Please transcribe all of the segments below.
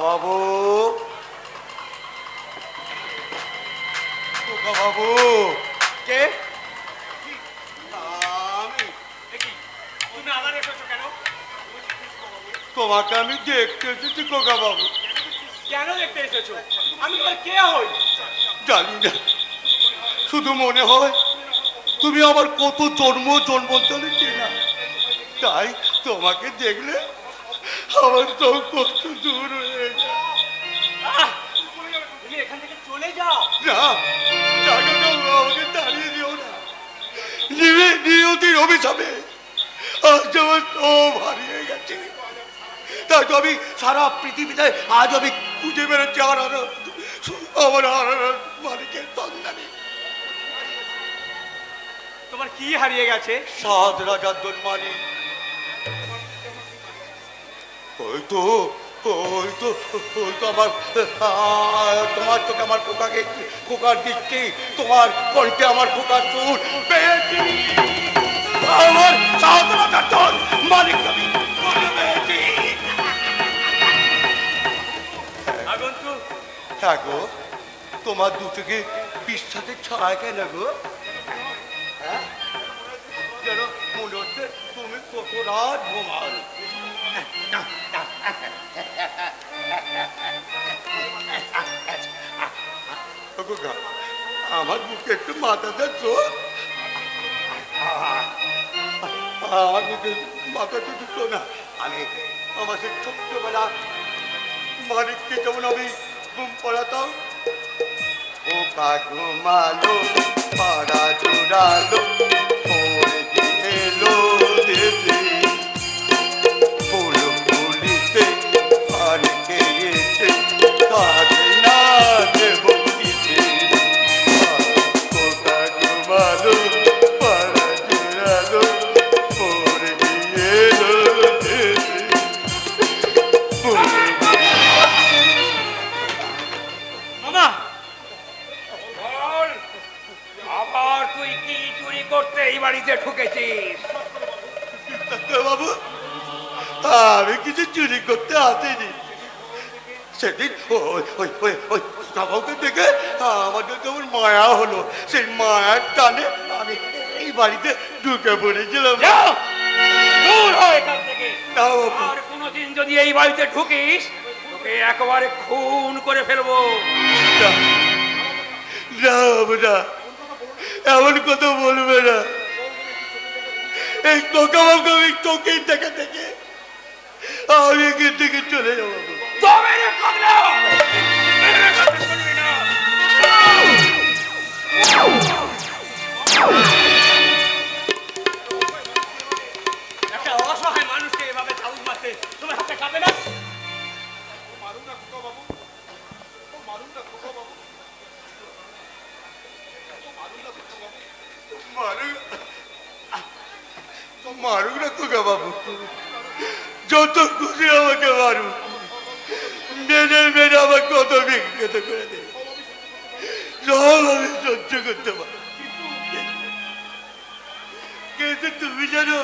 বাবু, বাবু কে? তুমি আবার এসেছো কেন? তোমাকে আমি দেখতে এসেছি খোকা বাবু। কেন দেখতে এসেছো? আমি তোমার কে হই? জানি না, শুধু মনে হয় তুমি আমার কত জন্মান্তরে চেনা। তাই তোমাকে দেখলে আমার সব কষ্ট দূর হয়ে যায়। তুমি এখান থেকে চলে যাও। না, আমাকে দাঁড়িয়ে দিও না। নিয়তির অভিশাপে আজ আমার সব হারিয়ে গেছে। তাই তো আমি সারা পৃথিবীতে আজ আমি খুঁজে বেরোচ্ছি আমার হারানোর মালিকের সন্ধানে। তোমার কি হারিয়ে গেছে? 7 রাজার মালিক। ওই তো আমার তোমার চোখে আমার খোকার দৃষ্টি, তোমার কণ্ঠে আমার খোকার সুর পেয়েছি। আমার 7 রাজার মালিক আমি পেয়েছি। হ্যাঁ গো, তোমার দুটোকে বিশ্বাসের ছায়া কেন গো? হ্যাঁ, যেন মনে হচ্ছে তুমি কত রাত ঘুমাও। আমার বুকে একটু মাথা দিচ্ছ, আমার বুকে মাথা দিচ্ছ না। আমি আমার সে ছোট্টবেলা মালিককে যেমন আমি ঘুম পড়াতাম, ও ঘুমালো পাড়া জোড়ালো এলো দেবে ফুল ফুলিতে পানিকে এসে কাঁদে না দেব দিতে। কোথা ঘুমালো পাড়া জোড়ালো পড়ে এলো দেবে। মামা, বল, আবার তুই কি চুরি করতে এই বাড়িতে ঢুকেছিস? বাবু, আমি কিছু চুরি করতে আসিনি। সেদিন ওই দেখে আমাদের যেমন মায়া হলো, সেই মায়ার টানে আমি এই বাড়িতে ঢুকে পড়েছিলাম। আর কোনোদিন যদি এই বাড়িতে ঢুকিস তোকে একেবারে খুন করে ফেলবো। না, এমন কথা বলবে না। এই তোকাবাবুকে আমি চোখেই দেখে দেখে আমি এখান থেকে চলে যাবো। একটা অসহায় মানুষকে এভাবে চাউল মারতে তোমার হাতে কাঁপে না? মারুক না খোকা বাবু, যত খুশি আমাকে মারুক। মেরে আমার কত বিখ্যাত করে দেবে, সব আমি সহ্য করতে পারি। কিন্তু তুমি জানো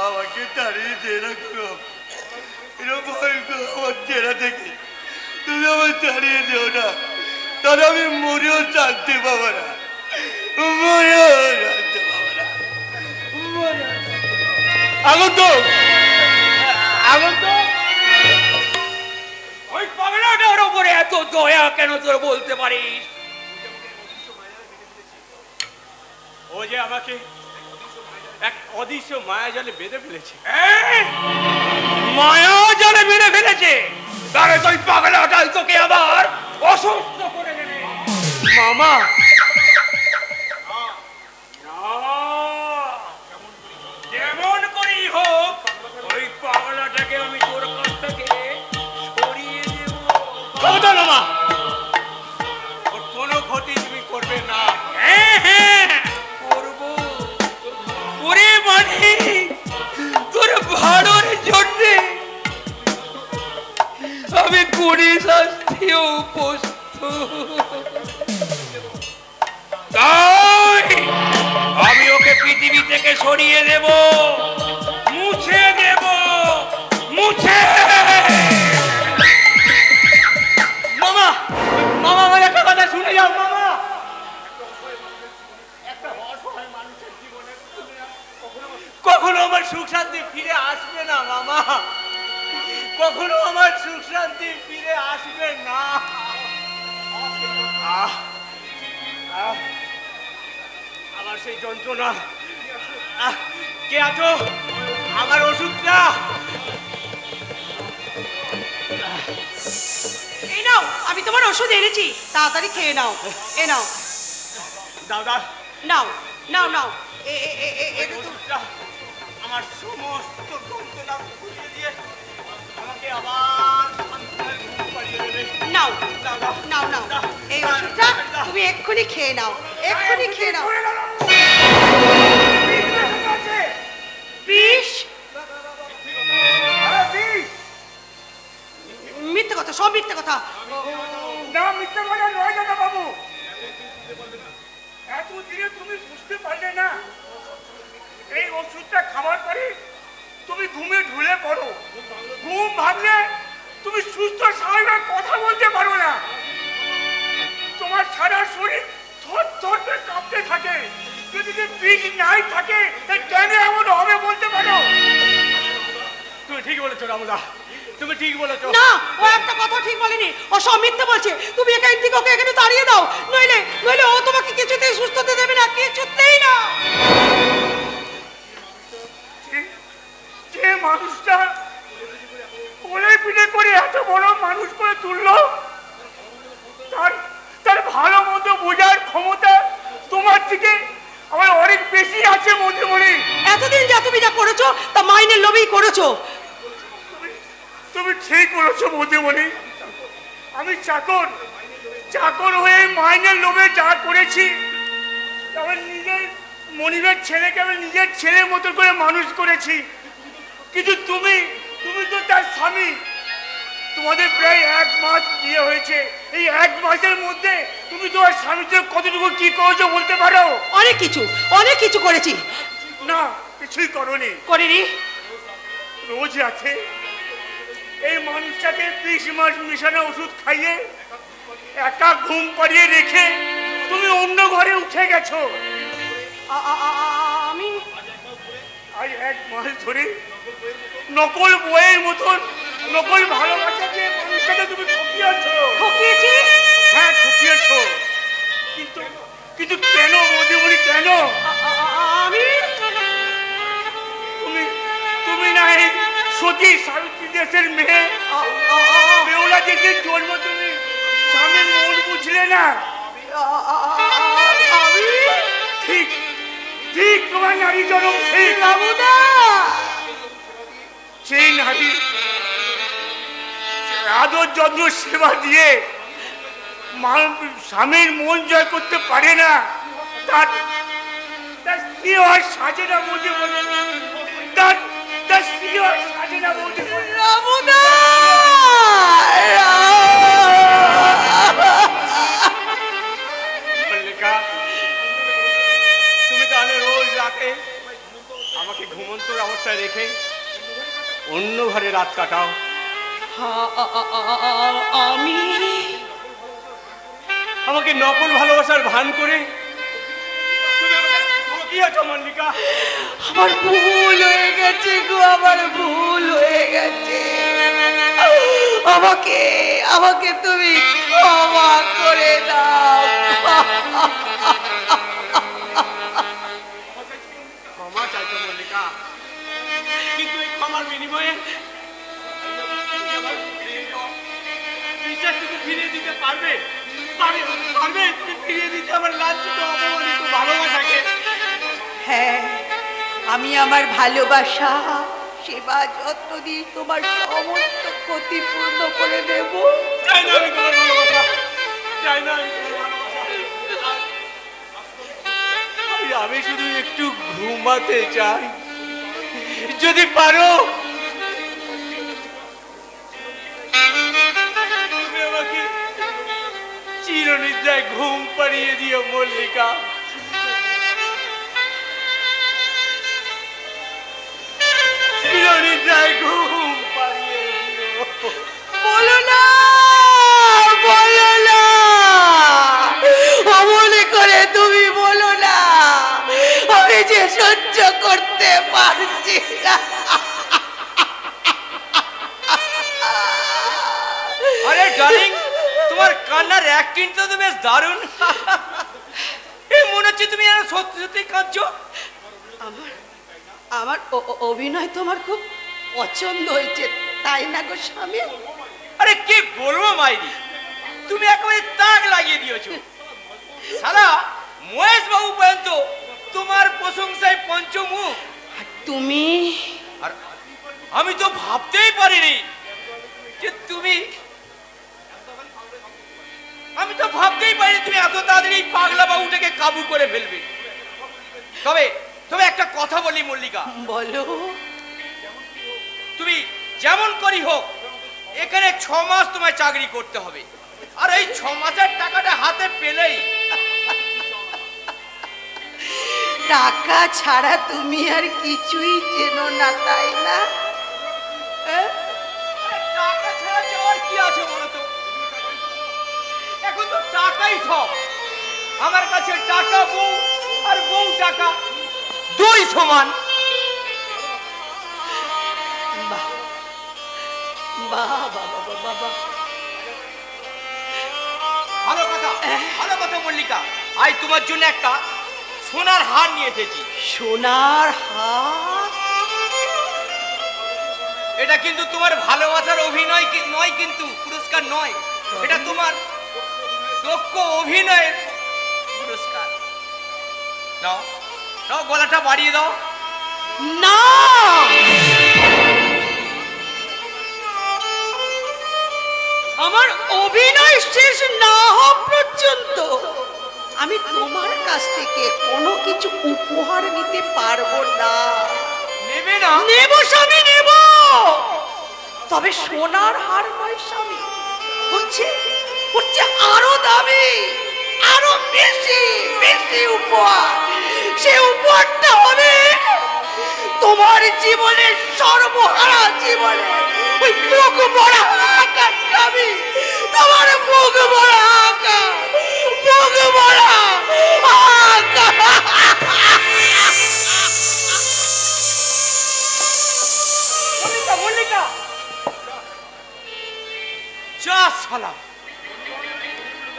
আমাকে দাঁড়িয়ে দিয়ে রাখো, এরকম আমার চেনা থেকে তুমি আমার দাঁড়িয়ে দিও না, তাহলে আমি মরেও শান্তি পাবো না, মরেও শান্তি পাবো না। ওই পাগলাটার উপরে এত দয়া কেন তোর বলতে পারিস? ও যে আমাকে এক অদৃশ্য মায়া জালে বেঁধে ফেলেছে। মায়া জালে বেঁধে ফেলেছে? তাহলে তুই পাগলাটাই তোকে আবার অসুস্থ করে দেবে। মামা, যেমন করেই হোক ওই পাগলাটাকে আমি তোর কাছ থেকে সরিয়ে দেব। মামা, ওর কোনো ক্ষতি তুমি করবে না। হ্যাঁ করবো। ওরে মানে তোর ভাড়োর জন্য আমি কোনি শাস্তিও তাই আমি ওকে পৃথিবী থেকে সরিয়ে দেব, মুছে দেব, মুছে। না। আমার সেই যন্ত্রণা। কে আছো? আমার ওষুধটা এই নাও, আমি তোমার ওষুধ এনেছি, তাড়াতাড়ি খেয়ে নাও। এ নাও, দাও দাও। নাও নাও নাও। ওষুধটা আমার সমস্ত যন্ত্রণা ঘুরিয়ে দিয়ে আমাকে আবার ঘুম পাড়িয়ে দেবে। নাও দাও দাও নাও নাও, এই ওষুধটা তুমি এক্ষুনি খেয়ে নাও, এক্ষুনি খেয়ে নাও। বিষ? মিথ্যে কথা, সব মিথ্যে কথা। না, মিথ্যে কথা নয় দাদা বাবু। এতদিনে তুমি বুঝতে পারলে না? এই ওষুধটা খাওয়ার পরে তুমি ঘুমে ঢুলে পড়ো। ঘুম ভাঙলে তুমি সুস্থ স্বাভাবিক কথা বলতে পারো না। তোমার সারা শরীর থর থর করে কাঁপতে থাকে। যদি বিষ নাই থাকে কেন এমন হবে বলতে পারো? তুমি ঠিক বলেছো রামদা, তুমি ঠিক বলেছো। না, ও একটা কথা ঠিক বলেনি, ও সব মিথ্যে বলছে। তুমি এখান থেকে ওকে এখানে তাড়িয়ে দাও, নইলে নইলে ও তোমাকে কিছুতেই সুস্থ হতে দেবে না, কিছুতেই না। যে মানুষটা কোলে পিঠে করে এত বড় মানুষ করে তুললো, তার ভালো মতো বোঝার ক্ষমতা তোমার থেকে আমার অনেক বেশি আছে মধুমণি। এতদিন যা তুমি যা করেছো তা মাইনের লোভেই করেছো। তুমি ঠিক বলেছো মধুমণি। আমি চাকর হয়ে মাইনের লোভে যা করেছি, আমার নিজের মনিবের ছেলেকে আমি নিজের ছেলের মতো করে মানুষ করেছি। কিন্তু তুমি তো তার স্বামী। তোমাদের প্রায় 1 মাস বিয়ে হয়েছে। এই 1 মাসের মধ্যে তুমি তোমার স্বামীর জন্য কতটুকু কি করেছো বলতে পারো? অনেক কিছু করেছি। না, কিছুই করনি। করিনি? রোজ আছে এই মানুষটাকে 20 মাস মিশানো ওষুধ খাইয়ে একা ঘুম পাড়িয়ে রেখে তুমি অন্য ঘরে উঠে গেছো। আমি আজ 1 মাস ধরে নকল বইয়ের মতন নকল ভালোবাসা দিয়ে মানুষটাকে তুমি ঠকিয়েছো। ঠকিয়েছি? হ্যাঁ, ঠকিয়েছো। কিন্তু কেন মধুমণি, কেন? আমি তুমি না এই সতী সাবিত্রী দেশের মেয়ে, বেহুলা দেশের জন্ম। তুমি স্বামীর মন বুঝলে না। আমি ঠিক ঠিক তোমার নারী জন্ম ঠিক। বাবুদা, সেই নারী আদর যত্ন সেবা দিয়ে স্বামীর মন জয় করতে পারে না, তার স্ত্রী আর সাজে না বলতে বলে। তার স্ত্রী আর সাজে না বলতে বলে। বাবুদা, মল্লিকা, তুমি তাহলে রোজ রাতে আমাকে ঘুমন্ত অবস্থায় রেখে অন্য ঘরে রাত কাটাও। আমি আমাকে নকল ভালোবাসার ভান করে কি আছো মল্লিকা? আমার ভুল হয়ে গেছে গো, আমার ভুল হয়ে গেছে। আমাকে তুমি ক্ষমা করে দাও। ক্ষমা চাইছো মল্লিকা, কিন্তু এই ক্ষমার বিনিময়ে বিশ্বাসটুকু ফিরিয়ে দিতে পারবে? ফিরিয়ে দিতে আমার লাঞ্ছিত অপমানিত ভালোবাসাকে? হ্যাঁ, আমি আমার ভালোবাসা, সেবা, যত্ন দিয়ে তোমার সমস্ত ক্ষতি পূর্ণ করে দেব। চাই না আমি তোমার ভালোবাসা, চাই না আমি তোমার ভালোবাসা। আমি শুধু একটু ঘুমাতে চাই, যদি পারো তুমি আমাকে চিরনিদ্রায় ঘুম পাড়িয়ে দিও মল্লিকা। চিরনিদ্রায় ঘুম পাড়িয়ে দিও। বলো না, বলো না, অমনে করে তুমি বলো না। আমি যে সহ্য করতে পারছি না। আরে ডার্লিং, কান্নার অ্যাক্টিং তো বেশ দারুণ। এই মনে হচ্ছে তুমি আর সত্যি সত্যি কাঁদছো। আমার আমার অভিনয় তোমার খুব পছন্দ হয়েছে তাই না গো স্বামী? আরে কি বলবো মাইরি, তুমি একেবারে তাক লাগিয়ে দিয়েছো। সারা মহেশ বাবু পর্যন্ত তোমার প্রশংসায় পঞ্চমুখ। তুমি আর আমি তো ভাবতেই পারিনি যে তুমি এত তাড়াতাড়ি পাগলা বাবুটাকে কাবু করে ফেলবে। তবে তবে একটা কথা বলি মল্লিকা, বলো। তুমি যেমন করি হোক এখানে 6 মাস তোমায় চাকরি করতে হবে। আর এই 6 মাসের টাকাটা হাতে পেলেই টাকা ছাড়া তুমি আর কিছুই চেনো না তাই না? টাকা ছাড়া যাওয়ার কি আছে বলো তো? এখন তো টাকাই সব। আমার কাছে টাকা বউ আর বউ টাকা দুই সমান। ভালো কথা মল্লিকা, আজ তোমার জন্য একটা সোনার হার নিয়ে এসেছি। সোনার হার? এটা কিন্তু তোমার ভালোবাসার অভিনয় নয়, কিন্তু পুরস্কার নয়। এটা তোমার দক্ষ অভিনয়ের পুরস্কার। নাও নাও, গলাটা বাড়িয়ে দাও। না, আমার অভিনয় শেষ না হওয়া পর্যন্ত আমি তোমার কাছ থেকে কোনো কিছু উপহার নিতে পারবো না। নেবে না? নেব স্বামী, নেব। তবে সোনার হার নয় স্বামী, হচ্ছে আরো দামি, আরো বেশি বেশি উপহার। সে উপহারটা হবে তোমার জীবনের সর্বহারা জীবনে ওই মুখ ভরা আকাশ স্বামী, তোমার মুখ ভরা আকাশ, মুখ ভরা মল্লিকা, যা শালা।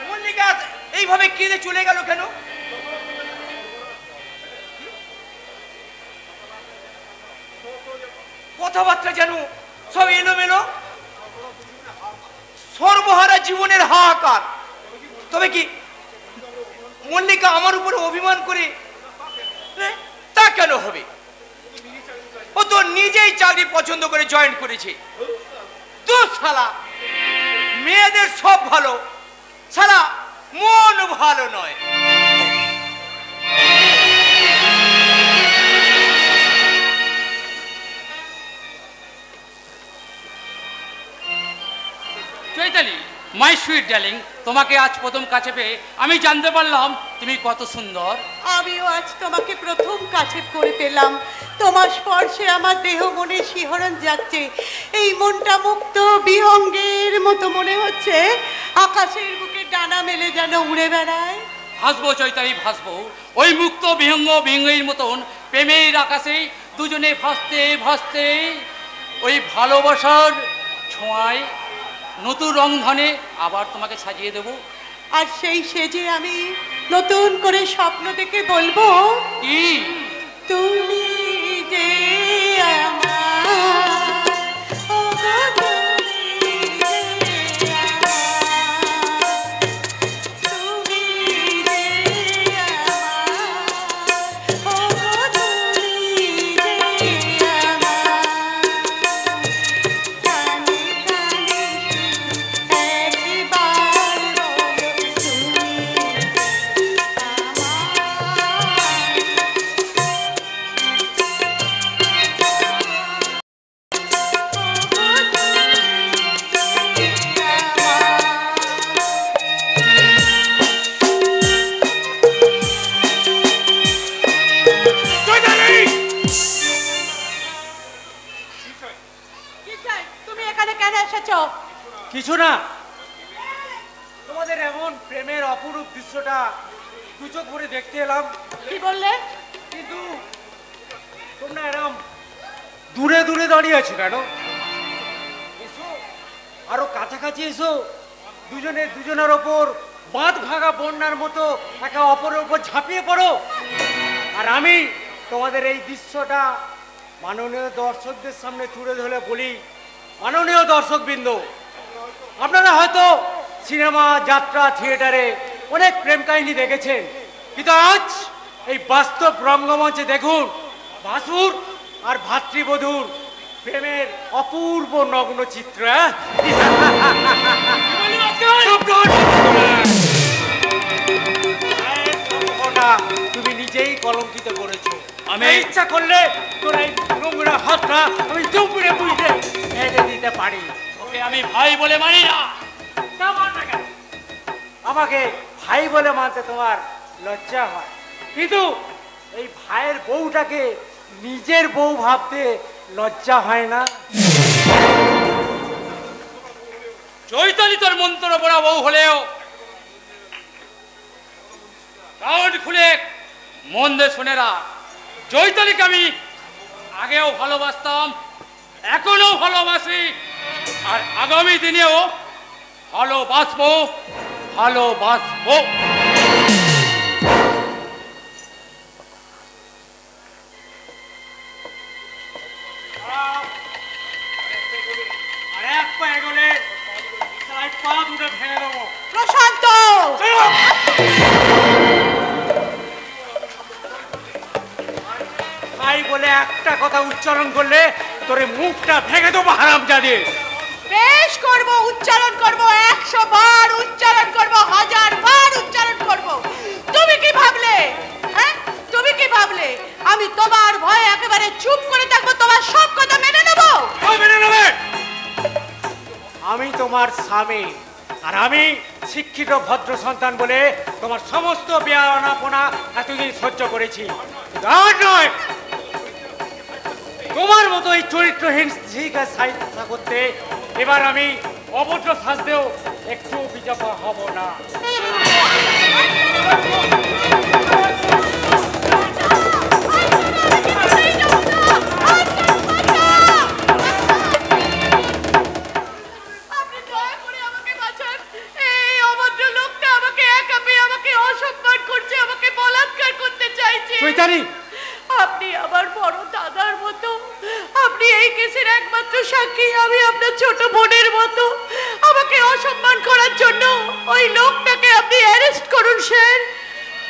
মল্লিকা এইভাবে কেঁদে চলে গেল কেন? কথাবার্তা যেন সব এলোমেলো, সর্বহারা জীবনের হাহাকার। তবে কি মল্লিকা আমার উপরে অভিমান করে তা কেন হবে? ও তো নিজেই চাকরি পছন্দ করে জয়েন করেছে। তো শালা মেয়েদের সব ভালো, শালা মন ভালো নয়। চৈতালি, মাই সুইট ডার্লিং, তোমাকে আজ প্রথম কাছে পেয়ে আমি জানতে পারলাম তুমি কত সুন্দর। আমিও আজ তোমাকে প্রথম কাছে করে পেলাম। তোমার স্পর্শে আমার দেহ মনে শিহরণ যাচ্ছে। এই মনটা মুক্ত বিহঙ্গের মতো মনে হচ্ছে আকাশের বুকে ডানা মেলে যেন উড়ে বেড়ায়। ভাসবো চৈতালি, ভাসবো ওই মুক্ত বিহঙ্গের মতন প্রেমের আকাশে দুজনে ভাসতে ভাসতে ওই ভালোবাসার ছোঁয়ায় নতুন রংধনে আবার তোমাকে সাজিয়ে দেব। আর সেই সেজে আমি নতুন করে স্বপ্ন দেখে বলবো, কি তুমি যে কিছু না, তোমাদের এমন প্রেমের অপরূপ দৃশ্যটা দু চোখ ভরে দেখতে এলাম। কি বললে? কিন্তু তোমরা এরকম দূরে দূরে দাঁড়িয়ে আছো কেন? এসো, আরো কাছাকাছি এসো। দুজনে দুজনের ওপর বাঁধ ভাঙা বন্যার মতো একে অপরের উপর ঝাঁপিয়ে পড়ো। আর আমি তোমাদের এই দৃশ্যটা মাননীয় দর্শকদের সামনে তুলে ধরে বলি, মাননীয় দর্শকবৃন্দ, আপনারা হয়তো সিনেমা, যাত্রা, থিয়েটারে অনেক প্রেম কাহিনী দেখেছেন, কিন্তু আজ এই বাস্তব রঙ্গমঞ্চে দেখুন ভাসুর আর ভাতৃবধূর প্রেমের অপূর্ব নগ্ন চিত্র। তুমি নিজেই কলঙ্কিত করেছো। আমি ইচ্ছা করলে তোর এই নোংরা হাতটা আমি দুপুরে বুঝতে ভেঙে দিতে পারি। ওকে আমি ভাই বলে মানি না। আমাকে ভাই বলে মানতে তোমার লজ্জা হয়, কিন্তু এই ভাইয়ের বউটাকে নিজের বউ ভাবতে লজ্জা হয় না? চৈতালি তোর মন্ত্র পড়া বউ হলেও কান খুলে মন দিয়ে শুনে রাখ, চৈতালিকে আমি আগেও ভালোবাসতাম, এখনো ভালোবাসি, আর আগামী দিনেও ভালোবাসবো, ভালোবাসবো। আর এক পা এগোলে তাই পা দুটো ভেঙে দেবো। প্রশান্ত, ভাই বলে একটা কথা উচ্চারণ করলে তোরে মুখটা ভেঙে দেবো হারামজাদে। বেশ করব, উচ্চারণ করব, 100 বার উচ্চারণ করব, 1000 বার উচ্চারণ করব। তুমি কি ভাবলে, হ্যাঁ তুমি কি ভাবলে আমি তোমার ভয়ে একেবারে চুপ করে থাকবো, তোমার সব কথা মেনে নেবো? মেনে নেবে? আমি তোমার স্বামী, আর আমি শিক্ষিত ভদ্র সন্তান বলে তোমার সমস্ত বেয়ানাপনা এতদিন সহ্য করেছি। আর নয়, তোমার মতো এই চরিত্রহীন স্ত্রীকে সাহিত্য করতে এবার আমি অভদ্র সাজতেও একটু বিজপা হব না। আপনি দয়া করে আমাকে বাঁচান। এই অভদ্র লোকটা আমাকে একা পেয়ে আমাকে অসম্মান করছে, আমাকে বলাৎকার করতে চাইছে। চৈতালি, আপনি আমার বড় দাদার মতো, আপনি এই কেসের একমাত্র সাক্ষী, আমি আপনার ছোট বোনের মতো। আমাকে অসম্মান করার জন্য ওই লোকটাকে আপনি অ্যারেস্ট করুন স্যার,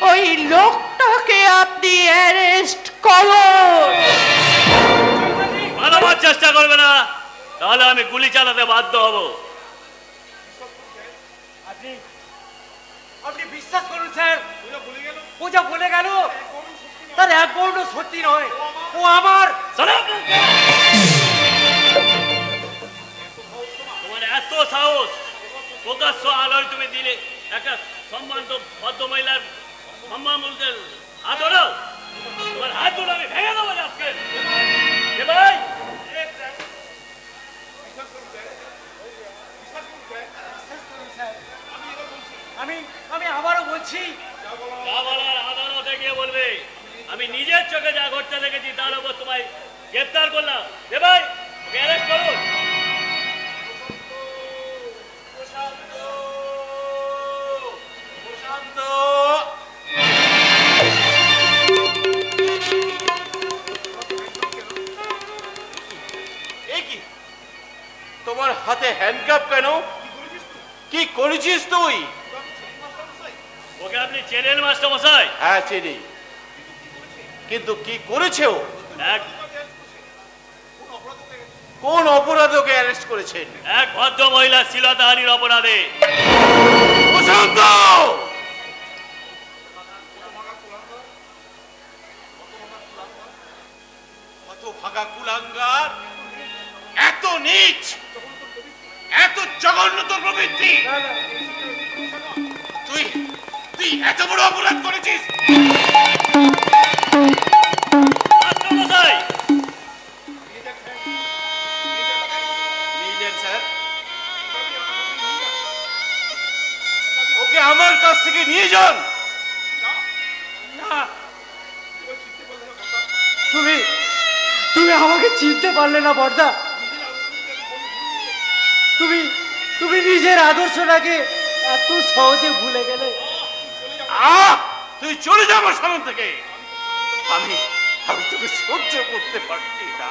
ওই লোকটাকে আপনি অ্যারেস্ট করুন। পালাবার চেষ্টা করবে না, তাহলে আমি গুলি চালাতে বাধ্য হব। আপনি বিশ্বাস করুন স্যার, ও যা বলে গেল তার এক বর্ণ সত্যি নয়, ও আমার। তোমার এত সাহস, প্রকাশ্য আলোয় তুমি দিলে একটা সম্মানিত ভদ্র মহিলার সম্মান বলতে হাত ওড়াও? তোমার হাত ওড়া আমি ভেঙে দেবো আজকে। ভাই আমি আবারও বলছি, যা বলার আদালতে গিয়ে বলবে। আমি নিজের চোখে যা ঘটতে দেখেছি তার উপর তোমায় গ্রেফতার করলাম। দে ভাই, ওকে অ্যারেস্ট করুন। তোমার হাতে হ্যান্ডকাপ কেন? কি করেছিস তুই? ওকে আপনি চেনেন মাস্টার মশাই? হ্যাঁ চিনি, কিন্তু কি করেছে ও? কোন অপরাধে ওকে অ্যারেস্ট করেছেন? এক ভদ্র মহিলা শ্লীলতাহানির অপরাধে। প্রশান্ত! কত ভাগা কুলাঙ্গার, এত নীচ, এত জঘন্য তোর প্রবৃত্তি! তুই তুই এত বড় অপরাধ করেছিস? মাস্টার মশাই, স্যার, ওকে আমার কাছ থেকে নিয়ে যান। না, তুমি আমাকে চিনতে পারলে না বর্দা? তুমি তুমি নিজের আদর্শটাকে এত সহজে ভুলে গেলে। তুই চলে যা আমার সামনে থেকে। আমি আমি তোকে সহ্য করতে পারছি না।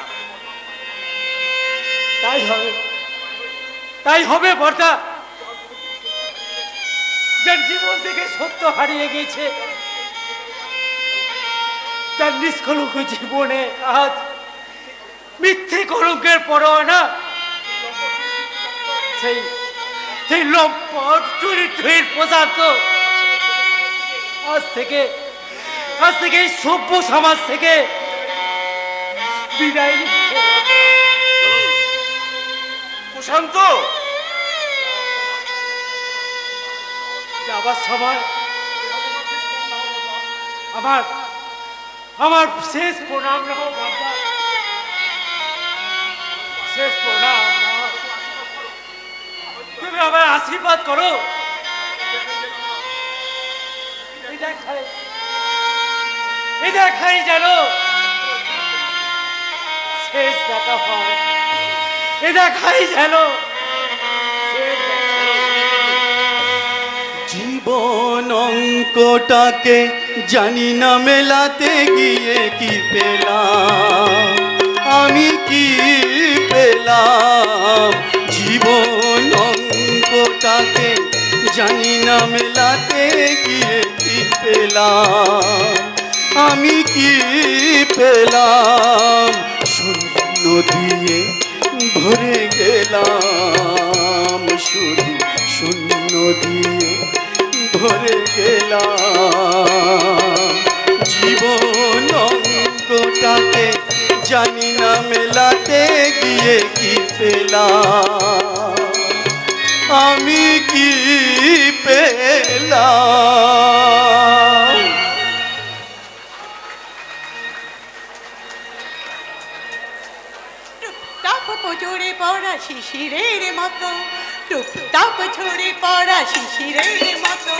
তাই হবে বর্দা। যার জীবন থেকে সত্য হারিয়ে গেছে, তার নিষ্কলঙ্ক জীবনে আজ মিথ্যে কলঙ্কের পরোয়ানা, সেই লম্পট চরিত্রের পদার্থ আজ থেকে এই সভ্য সমাজ থেকে বিদায় নিচ্ছে। প্রশান্ত, যাবার সময় আমার শেষ প্রণাম রাখো বাবা, শেষ প্রণাম। তুমি আমার আশীর্বাদ করো। এই দেখাই জানো শেষ দেখা হয়, এ দেখাই জানো জীবন অঙ্কটাকে জানি না মেলাতে গিয়ে কি পেলাম, আমি কি পেলাম। জীবন অঙ্কটাকে জানি না মেলাতে গিয়ে কি পেলাম, আমি কি পেলাম। শূন্য দিয়ে ভরে গেলাম, শুধু শূন্য দিয়ে ভরে গেলাম। জীবন অঙ্কটাকে জানি না মেলাতে গিয়ে কি পেলাম, আমি কি পেলাম। টুপটাপ জোরে পড়া শিশিরের মতো, টুপটাপ ঝরে পড়া শিশিরের মতো,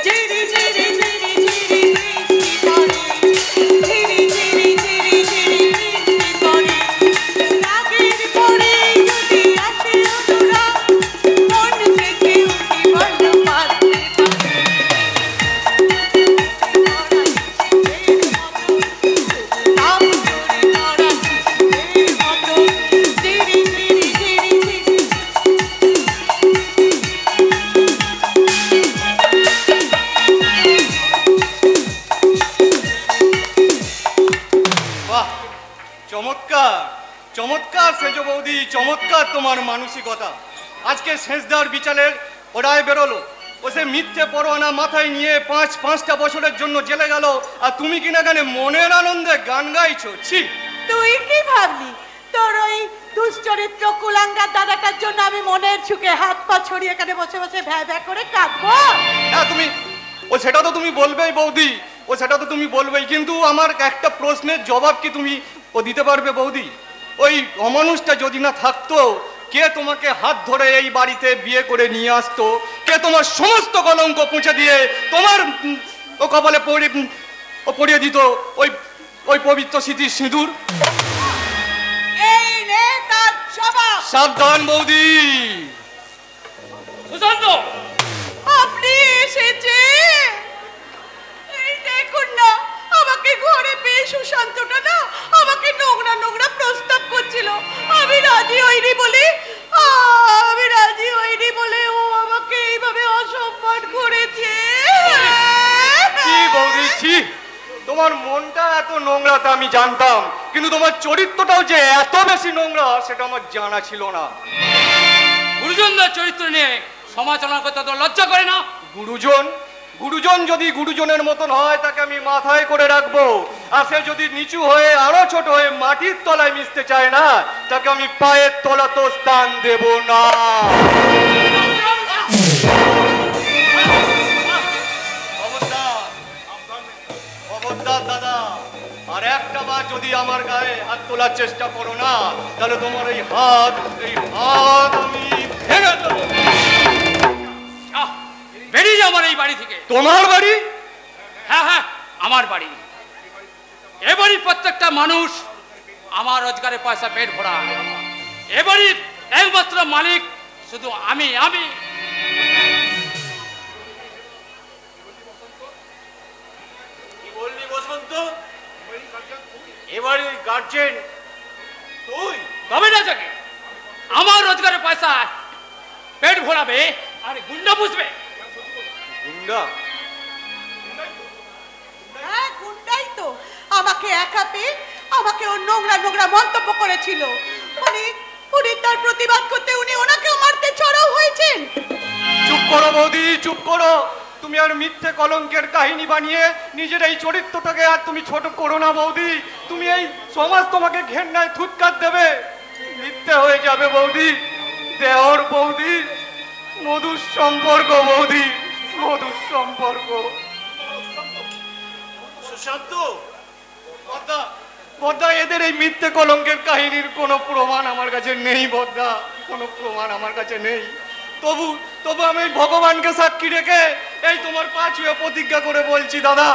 ঝিরি ঝিরি ঝিরি ঝিরি বৃষ্টি পড়ে, ঝিরি ঝিরি ঝিরি ঝিরি বৃষ্টি পড়ে। রাগের পরে যদি আসে অনুরাগ, মন থেকে উঠি বল পারতে পারে। টুপটাপ জোরে পড়া শিশিরের মতো, ঝিরি ঝিরি ঝিরি ঝিরি। বাহ, চমৎকার চমৎকার সেজ বৌদি, চমৎকার তোমার মানসিকতা। আজকে শেষদার বিচারের ওরাই বেরোলো, ও সে মিথ্যে পরোয়ানা মাথায় নিয়ে পাঁচটা বছরের জন্য জেলে গেল, আর তুমি কিনা গানে মনের আনন্দে গান গাইছো। ছি, তুই কি ভাবলি তোর ওই দুশ্চরিত্র কুলাঙ্গার দাদাটার জন্য আমি মনের সুখে হাত পা ছড়িয়ে এখানে বসে বসে ভ্যা ভ্যা করে কাঁদবো? হ্যাঁ তুমি ও সেটা তো তুমি বলবেই বৌদি, ও সেটা তো তুমি বলবেই, কিন্তু আমার একটা প্রশ্নের জবাব কি তুমি ও দিতে পারবে বৌদি? ওই অমানুষটা যদি না থাকতো, কে তোমাকে হাত ধরে এই বাড়িতে বিয়ে করে নিয়ে আসতো? কে তোমার সমস্ত কলঙ্ক পুঁছে দিয়ে তোমার ও কপালে পরিয়ে দিত ওই পবিত্র স্মৃতির সিঁদুর? এই নে তার জবাব। সাবধান বৌদি। সুশান্ত, আপনি এসেছে, এই দেখুন না আমাকে ঘরে পেয়ে সুশান্তটা না আমাকে নোংরা নোংরা প্রস্তাব করছিল। আমি রাজি হইনি বলে ও আমাকে এইভাবে অসম্মান করেছে। কি বৌদি, ছি, তোমার মনটা এত নোংরা তা আমি জানতাম, কিন্তু তোমার চরিত্রটাও যে এত বেশি নোংরা সেটা আমার জানা ছিল না। গুরুজনদের চরিত্র নিয়ে সমালোচনা করতে তো লজ্জা করে না? গুরুজন যদি গুরুজনের মতন হয় তাকে আমি মাথায় করে রাখবো, আর সে যদি নিচু হয়ে আরো ছোট হয়ে মাটির তলায় মিশতে চায় না, তাকে আমি পায়ের তলা তো স্থান দেব না। খবরদার দাদা, আর একটা বার যদি আমার গায়ে হাত তোলার চেষ্টা করো না, তাহলে তোমার এই হাত আমি ভেঙে দেবো। বেরিয়ে যা আমার এই বাড়ি থেকে। তোমার বাড়ি? হ্যাঁ হ্যাঁ, আমার বাড়ি। এ বাড়ির প্রত্যেকটা মানুষ আমার রোজগারে পয়সা পেট ভরা। এ বাড়ির একমাত্র মালিক শুধু আমি আমি কি বললি বসন্ত? এবারে গার্জেন তুই? তবে না যাকে আমার রোজগারের পয়সা পেট ভরাবে আর গুন্ডা বুঝবে। গুন্ডা? হ্যাঁ গুন্ডাই তো। আমাকে একা পেয়ে আমাকে ও নোংরা নোংরা মন্তব্য করেছিল। উনি তার প্রতিবাদ করতে উনি ওনাকেও মারতে চড়াও হয়েছেন। চুপ করো বৌদি, চুপ করো। তুমি আর মিথ্যে কলঙ্কের কাহিনী বানিয়ে নিজের এই চরিত্রটাকে আর তুমি ছোট করো না বৌদি। তুমি এই সমাজ তোমাকে ঘেন্নায় থুতকার দেবে, মিথ্যে হয়ে যাবে বৌদি। দেওর বৌদি, মধুর সম্পর্ক বৌদি, মধুর সম্পর্ক। সুশান্ত, বদ্দা এদের এই মিথ্যে কলঙ্কের কাহিনীর কোনো প্রমাণ আমার কাছে নেই বদ্দা, কোনো প্রমাণ আমার কাছে নেই। তবু আমি ভগবানকে সাক্ষী রেখে এই তোমার পা ছুঁয়ে প্রতিজ্ঞা করে বলছি দাদা,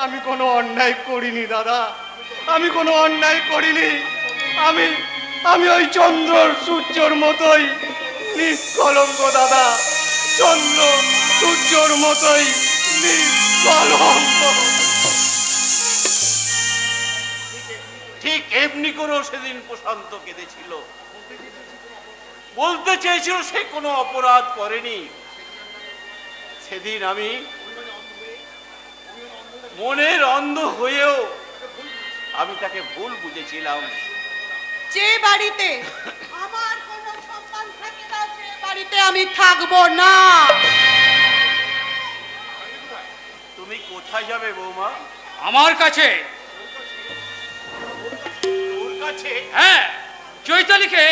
আমি কোনো অন্যায় করিনি দাদা, আমি কোনো অন্যায় করিনি। আমি ওই চন্দ্র সূর্যর মতোই নিষ্কলঙ্ক দাদা, চন্দ্র সূর্যর মতোই নিষ্কলঙ্ক। ঠিক এমনি করেও সেদিন প্রশান্ত কেঁদেছিল, বলতে চেয়েছিল সে কোনো অপরাধ করেনি। সেদিন আমি মনের অন্ধ হয়েও আমি তাকে ভুল বুঝেছিলাম। যে বাড়িতে আমার কোনো সম্মান থাকে না সে বাড়িতে আমি থাকবো না। তুমি কোথায় যাবে বৌমা? আমার কাছে। ওর কাছে? হ্যাঁ, চৈতালিকে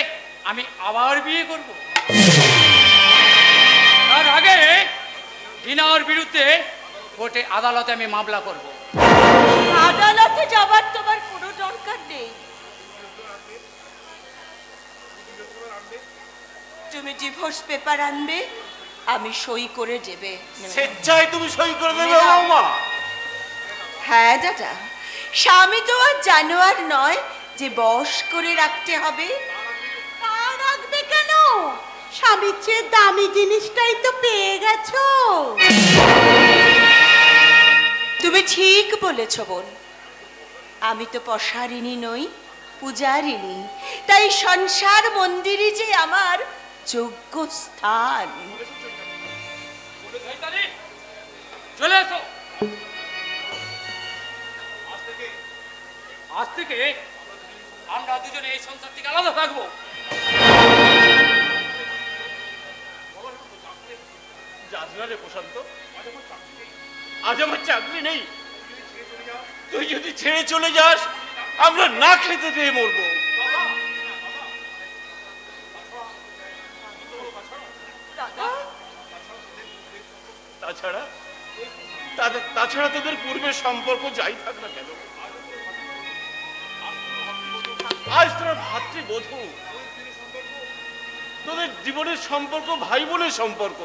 আমি আবার বিয়ে করব। তার আগে ডিনার বিরুদ্ধে কোর্টে আদালতে আমি মামলা করব। আদালতে যাবার তোমার কোনো দরকার নেই। তুমি ডিভোর্স পেপার আনবে, আমি সই করে দেবে। স্বেচ্ছায় তুমি সই করে দেবে বৌমা? হ্যাঁ দাদা, স্বামী তো আর জানোয়ার নয় যে বশ করে রাখতে হবে। তা রাখবে কেন? স্বামীর চেয়ে দামি জিনিসটাই তো পেয়ে গেছো। তুমি ঠিক বলেছ বোন, আমি তো পশারিনী নই, পূজারিনী। তাই সংসার মন্দিরই যে আমার যোগ্য স্থান। চলে এসো। আজ থেকে আমরা দুজনে এই সংসার থেকে আলাদা থাকবো। যাস না রে প্রশান্ত, আজ আমার চাকরি নেই। তুই যদি ছেড়ে চলে যাস আমরা না খেতে পেয়ে মরবো। তাছাড়া তোদের পূর্বের সম্পর্ক যাই থাক না কেন, আজ তোরা ভাতৃবধূ, তোদের জীবনের সম্পর্ক ভাই বোনের সম্পর্ক।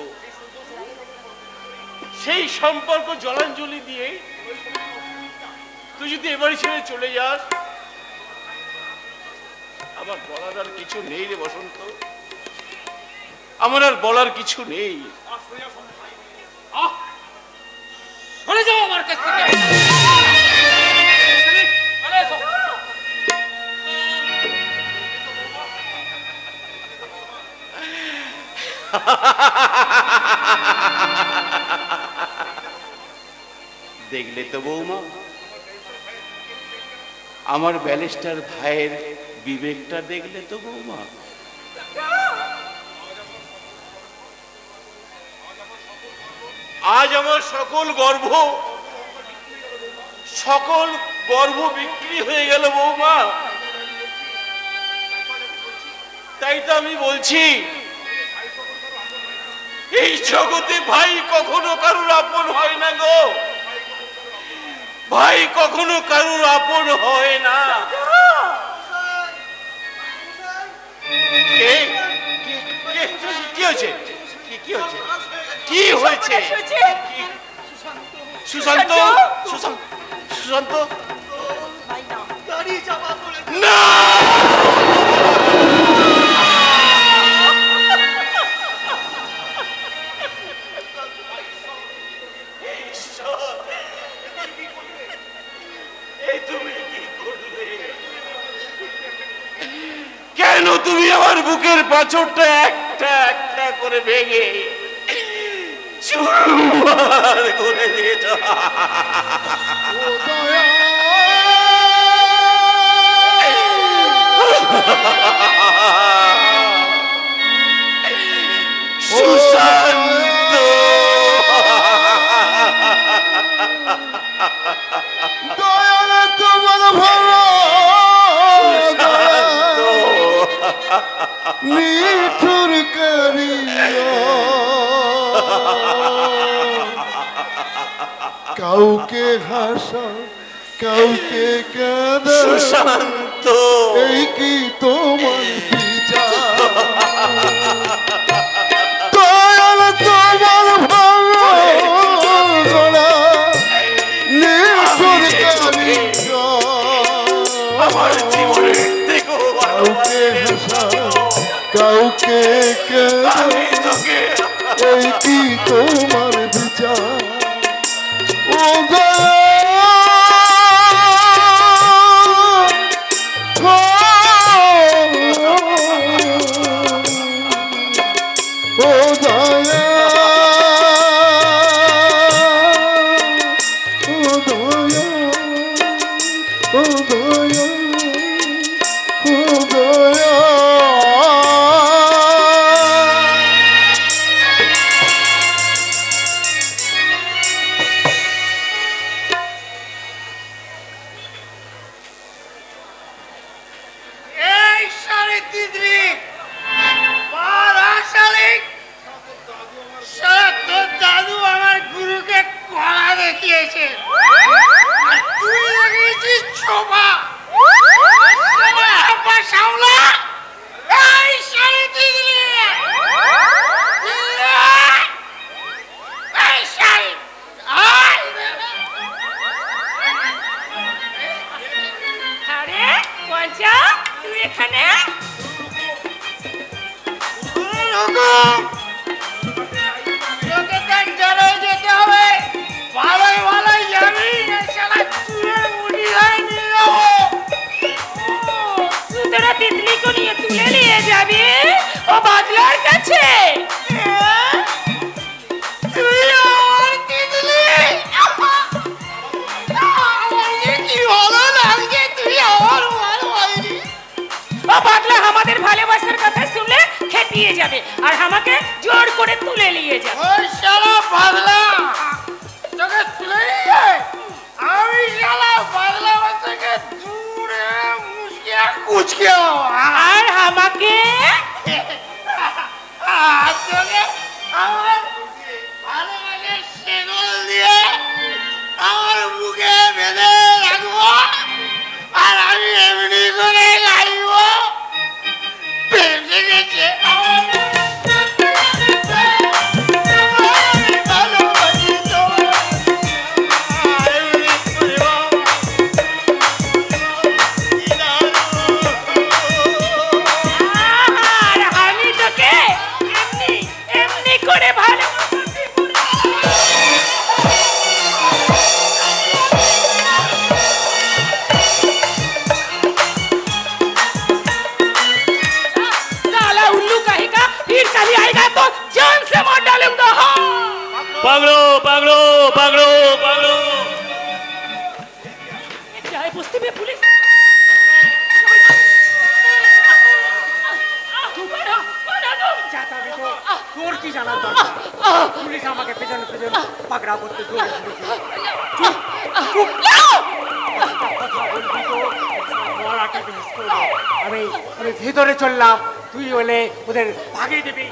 সেই সম্পর্ক জলাঞ্জলি দিয়ে তুই যদি এবারে ছেড়ে চলে যাস, আমার বলার আর কিছু নেই রে বসন্ত, আমার আর বলার কিছু নেই। চলে যাও আমার কাছ থেকে। দেখলে তো বৌমা, আমার ব্যারিস্টার ভাইয়ের বিবেকটা দেখলে তো বৌমা। আজ আমার সকল গর্ব বিক্রি হয়ে গেল বৌমা। তাই তো আমি বলছি, এই জগতে ভাই কখনো কারুর আপন হয় না গো, ভাই কখনো কারুর আপন হয় না। কি হয়েছে? কি হয়েছে? সুশান্ত, সুশান্ত না, তুমি কি করলে? কেন তুমি আমার বুকের পাঁচরটা একটা একটা করে ভেঙে চুরমার করে দিয়েছ? সুশান্ত, দয়ালে তোমার ভালো নিঠুর করিও, কাউকে হাসা কাউকে কাঁদা, সুশান্ত, এই কি তোমার বিচার? দয়ালে তোমার ভালো নিঠুর করিও, আমার জীবনের দেখো কাউকে হাসা কাউকে আমি কাঁদা, তোকে এই কি তোমার বিচার? ও এই শালি দিদি বারা শালিক, শালা তোর দাদু আমার গুরুকে কলা দেখিয়েছে, আর তুই দেখিয়েছিস ছোপা। শালা হাপা সামলা, এই শালি দিদি, এই শালি আয়। আরে পঞ্চা, তুই এখানে? তোকে দেখ জানাই যেতে হবে, ভালোই ভালোই যাবি, না শালা চুলের মুড়ি হয়ে নিয়ে যাবো। তুই তোরা তিতলিকে নিয়ে তুলে নিয়ে যাবি ও বাদলার কাছে? তুই আমার তিতলি, আমার যে কি হলো লাগছে, তুই আমার ভালো হয়নি। ও বাদলা আমাদের ভালোবাসার কথা শুনলে খেপিয়ে যাবে আর আমাকে জোর করে তুলে নিয়ে যাবে। ওই শালা বাদলা তোকে তুলে নিয়ে যায়, আমি শালা বাদলা থেকে দূরে মুসকে কুচকে আর আমাকে তোকে আমার ভালোবাসে সেগল দিয়ে আমার বুকে বেঁধে রাখবো, আর আমি এমনি করে গাইব। বেঁধে গেছে আর আমি তোকে এমনি এমনি করে ভালোবাসি। साला उल्लू कहीं का फिर कभी आएगा तो जान से मार डालूंगा। हाँ পাগলো পাগলো পাগলো পাগলো। क्या है पुस्ती में पुलिस? তোর কি জানার দরকার? পুলিশ আমাকে পেছনে পেছনে পাকড়াও করতে জোরে কথা বলবি তো গলাটা ভেস করবে। আমি আমি ভিতরে চললাম, তুই হলে ওদের ভাগিয়ে দিবি।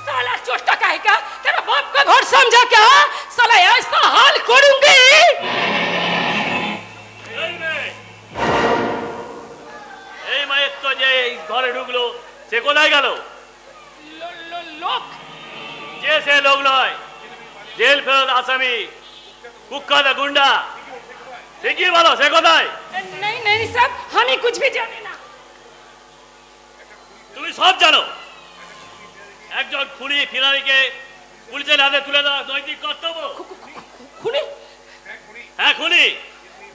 साला चोटा कहीं का तेरा बाप का घर समझा क्या? साला ऐसा हाल करूंगी। এই মায়ের তো যে ঘরে ঢুকলো সে কোথায় গেল? लोग যে সে লোক নয়, জেল ফেরত আসামি, কুখ্যাত গুন্ডা, সে কি বলো, সে কোথায়? नहीं नहीं साहब, हमें कुछ भी जाने ना। তুমি সব জানো। একজন খুনি ফিরারিকে পুলিশের হাতে তুলে দেওয়া নৈতিক কর্তব্য। खुनी? হ্যাঁ খুনি,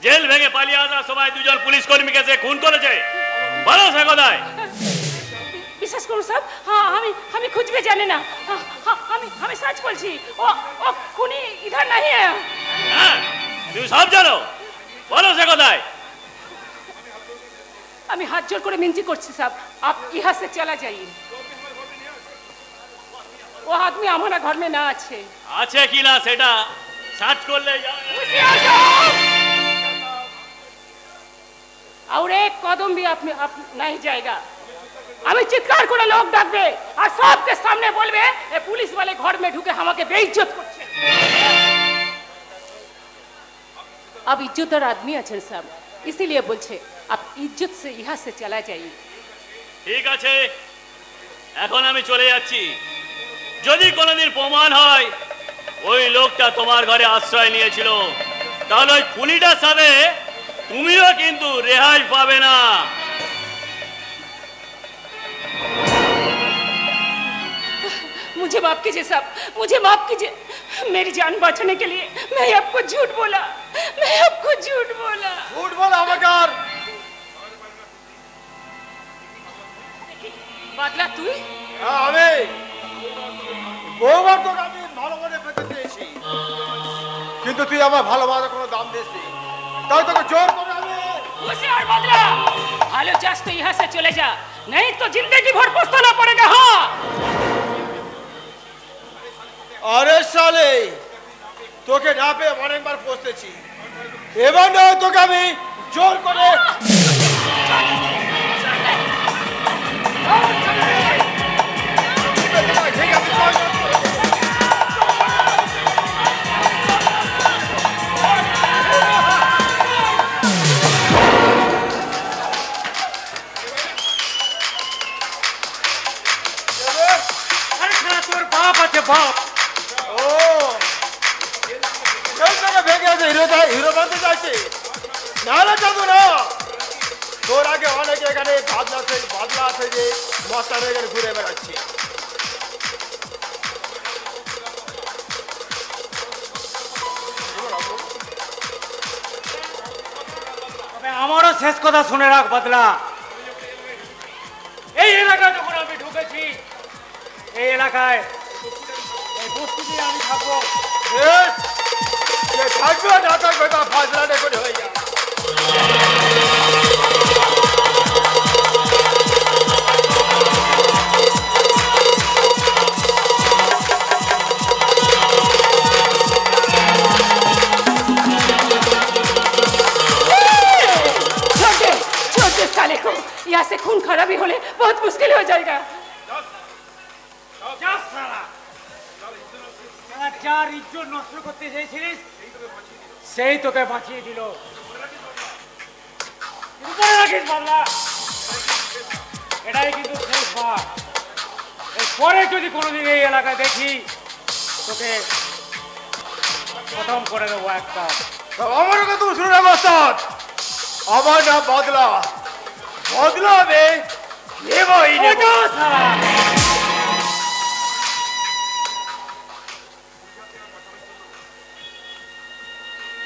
জেল ভেঙে পালিয়ে আসার সময় দুজন পুলিশ কর্মীকে সে খুন করেছে? বলো সে কোথায়? বিশ্বাস করুন স্যার, হ্যাঁ আমি খুঁজবে জানি না। আমি সच বলছি, ও খুনি इधर नहीं है। হ্যাঁ, তুমি সব জানো, বলো সে কোথায়? আমি হাত জোর করে মিনতি করছি সাহেব, आप यहाँ से चला जाइए। वो आदमी हमारा घर में ना আছে। আছে কি না সেটা সার্চ করলে और एक कदम भी आप नहीं जाएगा। আমি চিৎকার করে লোক ডাকবে আর সবকে সামনে বলবে এই পুলিশ वाले घर में ঢুকে আমাকে বেইজ্জত করছে। अब इज्जतदार आदमी আছেন সাহেব, इसीलिए বলছে आप इज्जत से यहाँ से चला जाइए। ঠিক আছে, এখন আমি চলে যাচ্ছি। যদি কোনোদিন প্রমাণ হয় ওই লোকটা তোমার ঘরে আশ্রয় নিয়েছিল, তাহলে ওই খুনিটার সাথে তুমিও কিন্তু রেহাই পাবে না। मुझे माफ कीजिए साहब, मुझे माफ कीजिए। मेरी जान बचाने के लिए मैं आपको झूठ बोला, मैं आपको झूठ बोला। झूठ बोला আমাকার বাদলা তুই? আমি বহুবার তোকে আমি ভালো করে পেতে দিয়েছি, কিন্তু তুই আমার ভালোবাসার কোনো দাম দিসনি, তাই তোকে জোর করে আমি उसे और बदला। हालो चास तो यहाँ से चले जा, नहीं तो जिंदगी भर पछताना पड़ेगा। हाँ আরে শালে, তোকে না পেয়ে অনেকবার পৌঁছেছি, এবার না তোকে আমি জোর করে তোর বাপ আছে বাপ। হিরো বানতে চাইছে না চাঁদু না, তোর আগে অনেকে এখানে বাদলা আছে যে মস্তান এখানে ঘুরে বেড়াচ্ছে। আমারও শেষ কথা শুনে রাখ বাদলা, এই এলাকায় যখন আমি ঢুকেছি, এই এলাকায় এই বস্তিতে আমি থাকবো। থাকবে না থাকবে তা ফাজলাটে করে হয়ে যায়। छोटे साले को यहाँ से खून खराबी होने बहुत मुश्किल हो जाएगा। যার ইজ্জত নষ্ট করতে চেয়েছিলিস সেই তোকে বাঁচিয়ে দিল। উপরে রাখিস বাংলা, এটাই কিন্তু শেষ বার। এরপরে যদি কোনোদিন এই এলাকায় দেখি তোকে খতম করে দেবো একটা। আমার কথা শুনে না মাস্টার, আমার নাম বদলা, বদলা হবে নেবই নেব।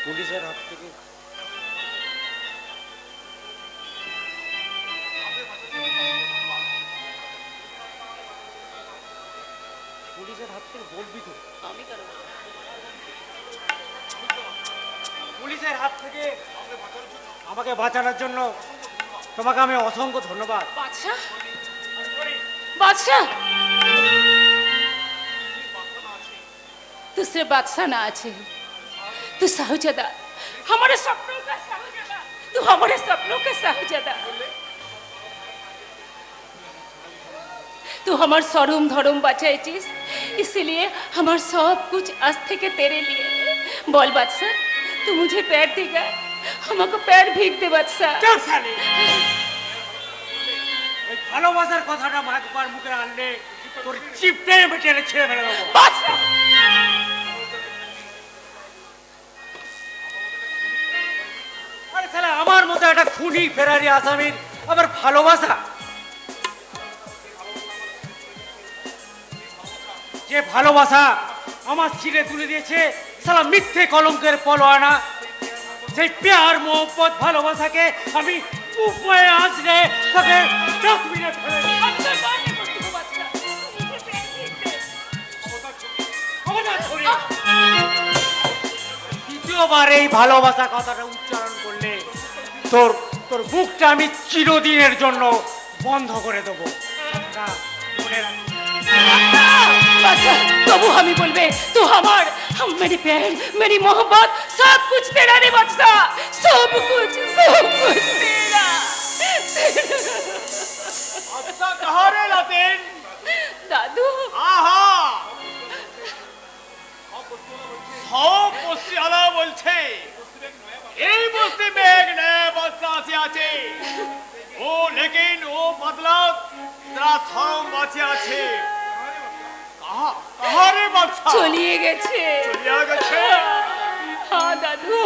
পুলিশের হাত থেকে বলবি তো? আমি কেন? পুলিশের হাত থেকে আমাকে বাঁচানোর জন্য তোমাকে আমি অসংখ্য ধন্যবাদ। बादशाह, बादशाह, तू सिर्फ बादशाह ना अच्छे, तू साहूजादा, हमारे सपनों का साहूजादा, तू हमारे सपनों का साहूजादा। तू हमार सरुम धर्म बचाइছিস, इसलिए हमार सब कुछ आज থেকে तेरे लिए। बोल बादशाह, तू मुझे पैर देगा? हमको पैर भीग दे बादशाह। চুপ শালি, এই ভালোবাসার কথাটা মাকবার মুখে আনলে তোর চিপটে মেটেরে ছেড়ে ফেলে দেবো। বাদশাহ, আরে শালা, আমার মতো একটা খুনি ফেরারি আসামির আবার ভালোবাসা? যে ভালোবাসা আমার ছিঁড়ে তুলে দিয়েছে শালা মিথ্যে কলঙ্কের পলোয়ানা, সেই প্যার মোহব্বত ভালোবাসাকে আমি উপায়ে আসলে তাকে চোখ মিলে ফেলে দিই। দ্বিতীয়বার এই ভালোবাসা কথাটা উচ্চারণ করলে তোর তোর বুকটা আমি চিরদিনের জন্য বন্ধ করে দেবো। तबु हमें बोलबे तू हमार मेरी प्यार मेरी मोहब्बत सब कुछ तेरा रे बच्चा, सब कुछ तेरा। अच्छा कहाँ रे लातेन? दादू आहा सब बस्ती आला बोलছে এই বস্তি में एक नया बच्चा से आछे ओ लेकिन ओ बदला तेरा थम बाचे आछे कहाँ रे बच्चा चलिए गेछे चलिया गेछे हाँ दादू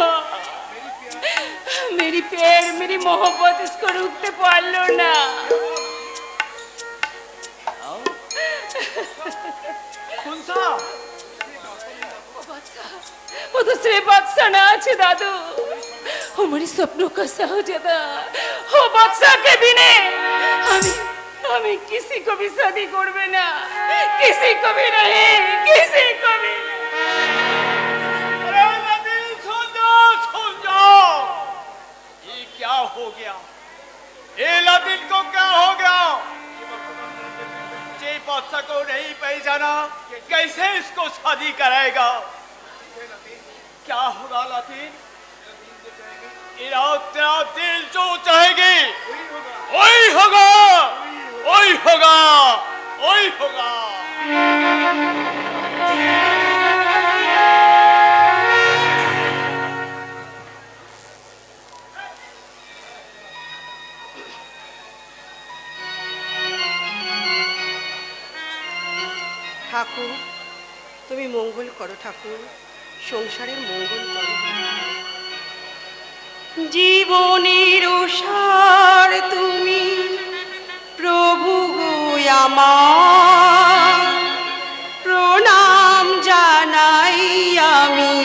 मेरी प्यार मेरी मोहब्बत इसको रुकते पारलो ना। कौन सा वो दूसरे बादशाह ना अच्छे दादू हमारे सपनों का साहज़दा वो बादशाह के बिना हमें किसी को भी शादी करबे ना, किसी को भी नहीं, किसी को भी। अरे नदी सुन जाओ ये क्या हो गया? ये लादिन को क्या हो गया? जे बादशाह को नहीं पहचाना कैसे इसको शादी कराएगा? क्या होगा लादिन? तेरा दिल जो चाहेगी वही होगा, वही होगा, वही होगा। ঠাকুর তুমি মঙ্গল করো ঠাকুর, সংসারের মঙ্গল করো। জীবনের সার তুমি প্রভু গো আমার, প্রণাম জানাই আমি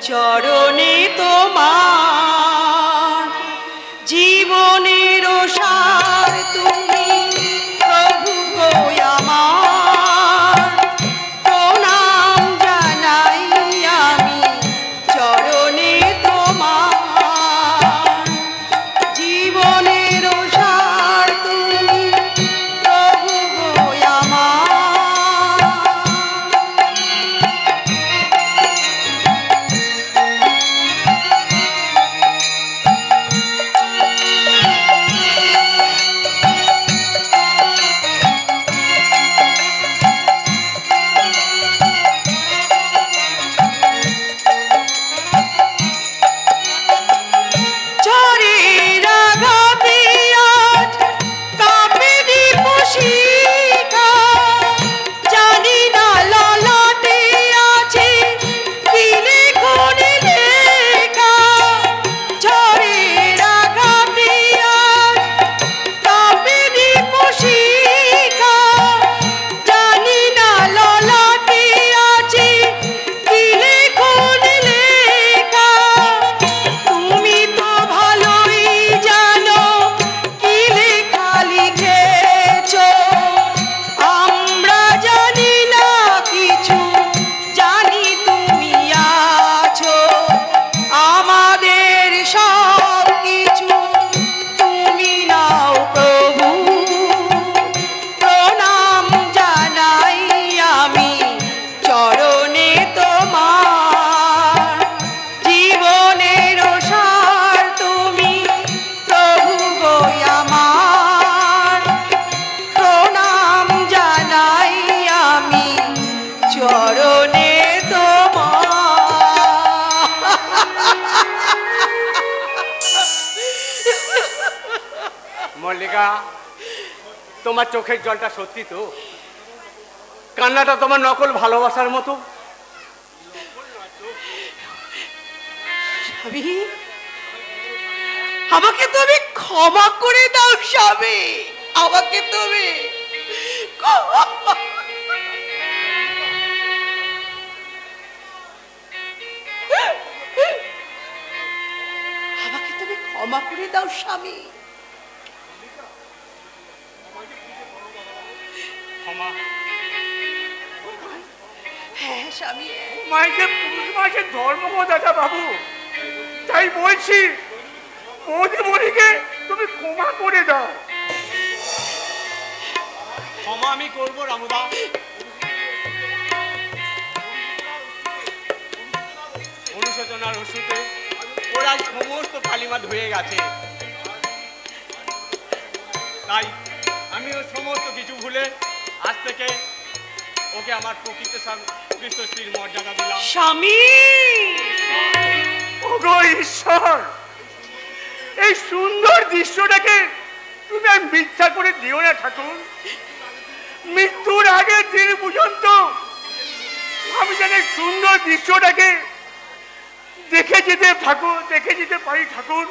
চরণে তোমার। জীবনের সার তুমি প্রভু গো আমার, প্রণাম জানাই আমি চরণে তোমার। জীবনের সার তুমি প্রভু গো আমার। ঝড়ের আঘাতে আজ কাঁপে দীপশিখা, জানি না ললাটে আছে কি লেখনি লেখা। ঝড়ের আঘাতে আজ কাঁপে দীপশিখা, জানি না ললাটে আছে কি লেখনি লেখা। তুমি তো ভালোই জানো কি লেখা লিখেছো, আমরা জানি না কিছু, জানি তুমি আছো। আমাদের সব কিছু তুমি নাও প্রভু, প্রণাম জানাই আমি চরণে তোমার। জীবনের সার তুমি প্রভু গো আমার, প্রণাম জানাই আমি চরণে তোমার। মল্লিকা, তোমার চোখের জলটা সত্যি তো? কান্নাটা তোমার নকল ভালোবাসার মতো? স্বামী, আমাকে তুমি ক্ষমা করে দাও স্বামী, আমাকে তুমি দাও স্বামী। হ্যাঁ স্বামী, মাইকে পুরুষ মাসের ধর্ম দাদা বাবু, তাই বলছি বৌদিমণিকে তুমি ক্ষমা করে দাও। ক্ষমা আমি করবো রামুদা। অনুশোচনার ওষুধে ওরা সমস্ত কালিমা ধুয়ে গেছে, তাই আমি ও সমস্ত কিছু ভুলে আজ থেকে ওকে আমার প্রকৃত স্ত্রীর মর্যাদা দিলাম। স্বামী ওগো ঈশ্বর, এই সুন্দর দৃশ্যটাকে তুমি আর মিথ্যা করে দিও না ঠাকুর। মৃত্যুর আগের দিন পর্যন্ত আমি যেন সুন্দর দৃশ্যটাকে দেখে যেতে পারি ঠাকুর।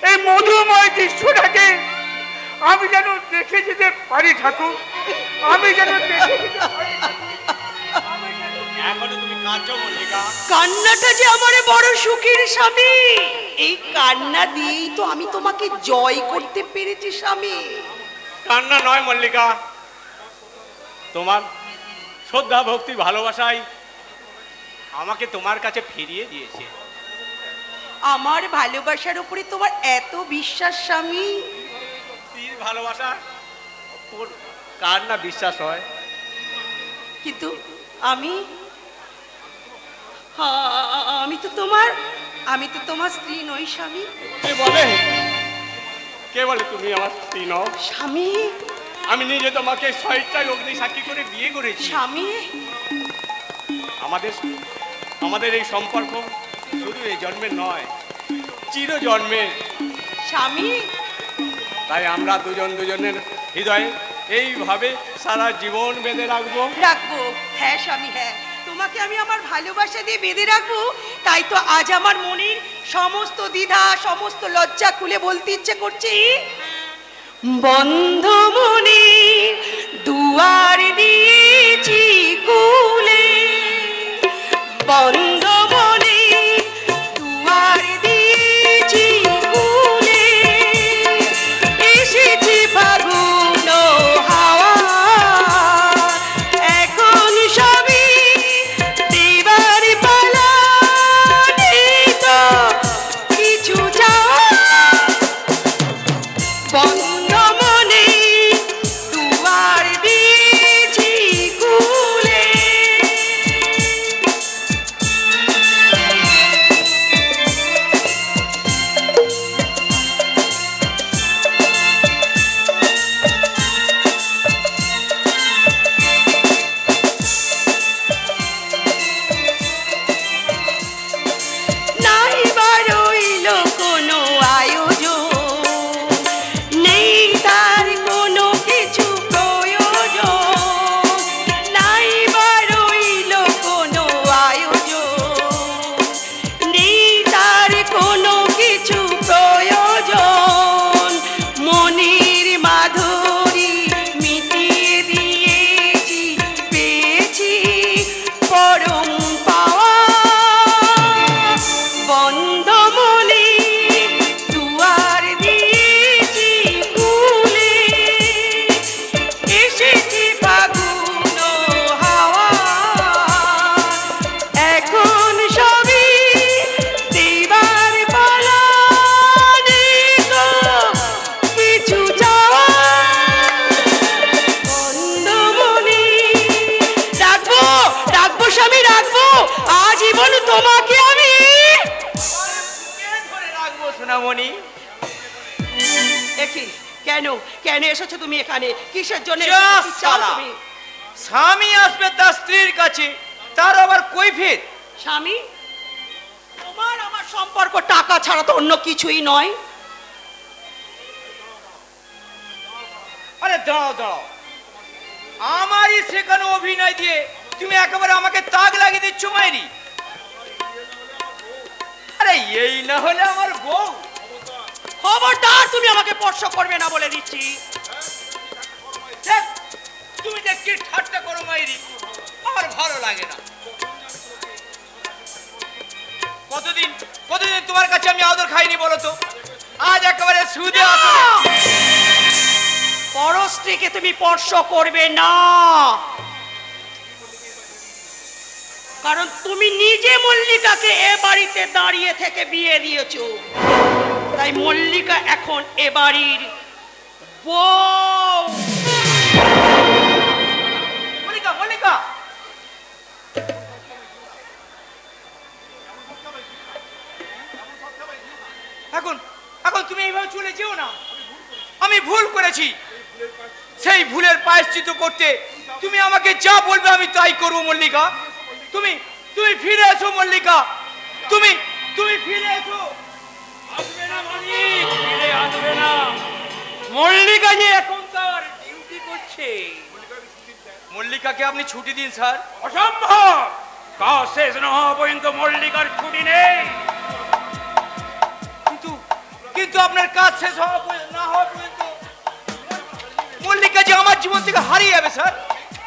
এই মধুময় দৃশ্যটাকে আমি যেন দেখে যেতে পারি ঠাকুর, আমি যেন দেখে যেতে পারি। এখনো তুমি কাঁদছো মল্লিকা? কান্নাটা যে আমার বড় সুখের স্বামী। এই কান্না দিয়েই তো আমি তোমাকে জয় করতে পেরেছি স্বামী। কান্না নয় মল্লিকা, তোমার শ্রদ্ধা ভক্তি ভালোবাসাই আমাকে তোমার কাছে ফিরিয়ে দিয়েছে। আমার ভালোবাসার উপরে তোমার এত বিশ্বাস স্বামী? স্ত্রীর ভালোবাসা কার না বিশ্বাস হয়? কিন্তু আমি তো তোমার স্ত্রী নই স্বামী। কে বলে তুমি আমার স্ত্রী নও? স্বামী, আমি নিজে তোমাকে স্বেচ্ছায় অগ্নি সাক্ষী করে বিয়ে করেছি। স্বামী, আমাদের এই সম্পর্ক শুধু এই জন্মের নয়, চির জন্মের স্বামী। তাই আমরা দুজনের হৃদয়ে এইভাবে সারা জীবন বেঁধে রাখবো। হ্যাঁ স্বামী, হ্যাঁ, তোমাকে আমি আমার ভালোবাসা দিয়ে বেঁধে রাখবো। তাই তো আজ আমার মনের সমস্ত দ্বিধা, সমস্ত লজ্জা খুলে বলতে ইচ্ছে করছে। বন্ধ মনে দুয়ার দিয়েছি খুলে, বন্ধ মনে দুয়ার দিয়েছি খুলে, এসেছি ফাগুন হাওয়া, এখন সবই দেবার পালা, নেই তো কিছু চাওয়া। বন্ধ মনে দুয়ার দিয়েছি খুলে। নাই বা রইল কোনো আয়োজন, নেই তার কোনো কিছু প্রয়োজন। নাই বা রইল কোনো আয়োজন, নেই তার কোনো কিছু প্রয়োজন। মনের মাধুরী মিটিয়ে দিয়েছি, পেয়েছি পরম পাওয়া। বন্ধ মনে দুয়ার দিয়েছি খুলে, এসেছি ফাগুন হাওয়া, এখন সবই দেবার পালা, নেই তো কিছু চাওয়া। বন্ধ মনে রাখবো স্বামী, রাখবো আজীবন তোমাকে আমি ধরে রাখবো সোনামণি। দেখি। কেন এসেছো তুমি এখানে? কিসের জন্য যা এসেছো? কি চাও শালা। তুমি? স্বামী আসবে তার স্ত্রীর কাছে, তার আবার কৈফিয়ত। স্বামী, তোমার আমার সম্পর্ক টাকা ছাড়া তো অন্য কিছুই নয়। আরে দাঁড়াও, আমারই সেখানে অভিনয় দিয়ে তুমি একেবারে আমাকে তাক লাগিয়ে দিচ্ছ মাইরি। আরে এই না হলে আমার বউ। খবরদার তুমি আমাকে স্পর্শ করবে না বলে দিচ্ছি। দেখ, তুমি যে কি ঠাট্টা করো মাইরি, আমার ভালো লাগে না। কতদিন তোমার কাছে আমি আদর খাইনি বলো তো? আজ একেবারে সুদে পরস্ত্রীকে তুমি স্পর্শ করবে না, কারণ তুমি নিজে মল্লিকাকে এ বাড়িতে দাঁড়িয়ে থেকে বিয়ে দিয়েছো। তাই মল্লিকা এখন এ বাড়ির বউ। মল্লিকা, মল্লিকা, এখন এখন তুমি এইভাবে চলে যেও না। আমি ভুল করেছি, সেই ভুলের প্রায়শ্চিত্ত করতে তুমি আমাকে যা বলবে আমি তাই করবো। মল্লিকা, তুমি তুমি ফিরে এসো। মল্লিকা, তুমি তুমি ফিরে এসো। আসবে না মানিক, ফিরে আসবে না। মল্লিকা যে এখন তার ডিউটি করছে। মল্লিকাকে আপনি ছুটি দিন স্যার। অসম্ভব, কাজ শেষ না হওয়া পর্যন্ত মল্লিকার ছুটি নেই। কিন্তু কিন্তু আপনার কাজ শেষ না হওয়া পর্যন্ত মল্লিকা যে আমার জীবন থেকে হারিয়ে যাবে স্যার।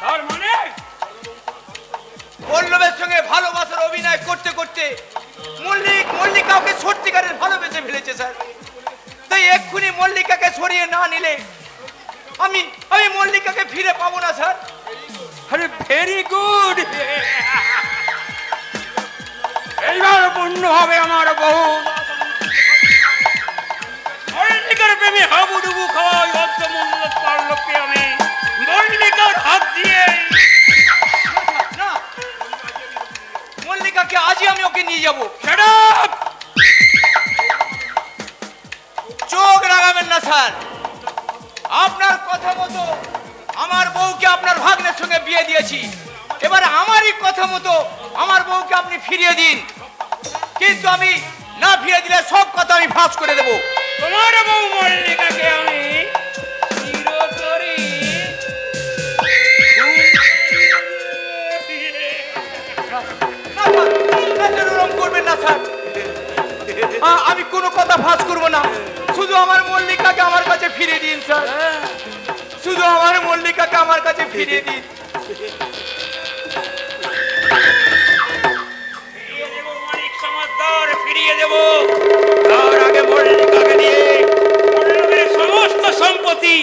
তার মানে পল্লবের সঙ্গে ভালোবাসার অভিনয় করতে করতে মল্লিকা ওকে সত্যিকারের ভালোবেসে ফেলেছে স্যার। তাই এক্ষুনি মল্লিকাকে সরিয়ে না নিলে আমি মল্লিকাকে ফিরে পাবো না স্যার। আরে ভেরি গুড, এইবার পূর্ণ হবে আমার বহু। মল্লিকার প্রেমে হাবুডুবু খাওয়াই অর্ধমূল্য পারলোকে আমি মল্লিকার হাত দিয়ে। না, মল্লিকাকে আজই আমি ওকে নিয়ে যাবো। Shut up! চোখ রাগাবেন না স্যার। আপনার কথা মতো আমার বউকে আপনার ভাগ্নের সঙ্গে বিয়ে দিয়েছি, এবার আমারই কথা মতো আমার বউকে আপনি ফিরিয়ে দিন। কিন্তু আমি না ফিরিয়ে দিলে সব কথা আমি ফাঁস করে দেবো। তোমার বউ মল্লিকাকে আমি চিরতরে করবেন না স্যার, আমি কোনো কথা ফাঁস করবো না। শুধু আমার মল্লিকাকে আমার কাছে ফিরিয়ে দিন স্যার, শুধু আমার মল্লিকাকে আমার কাছে ফিরিয়ে দিন। ফিরিয়ে দেবো মানিক সমাদদার, ফিরিয়ে দেবো। তার আগে মল্লিকাকে দিয়ে পল্লবের সমস্ত সম্পত্তি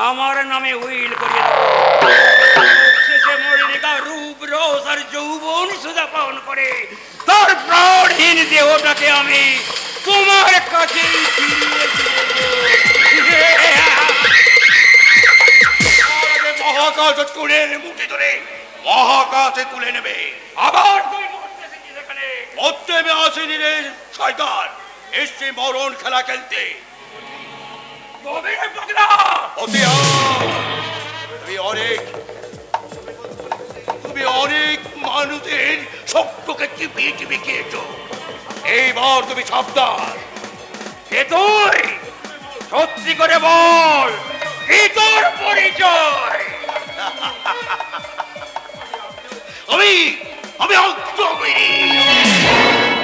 আমার নামে উইল করিয়ে দেবো। শেষে মল্লিকা রূপ রস আর যৌবন সুধা পান করে তার প্রাণহীন দেহটাকে আমি তোমার কাছে ফিরিয়ে মহাকাশ তুলে মুঠে ধরে মহাকাশে তুলে নেবে। আবার তুই মরতে এসেছিস এখানে। মরতে আমি আসিনি রে শয়তান, এসছি মরণ খেলা খেলতে। গভীর পাগলা, তুমি অনেক মানুষের শক্তকে চিপিয়ে চিপিয়ে খেয়েছ, এইবার তুমি সাবধান। কে তুই? সত্যি করে বল, কি তোর পরিচয়? আমি অন্তর্বীরী,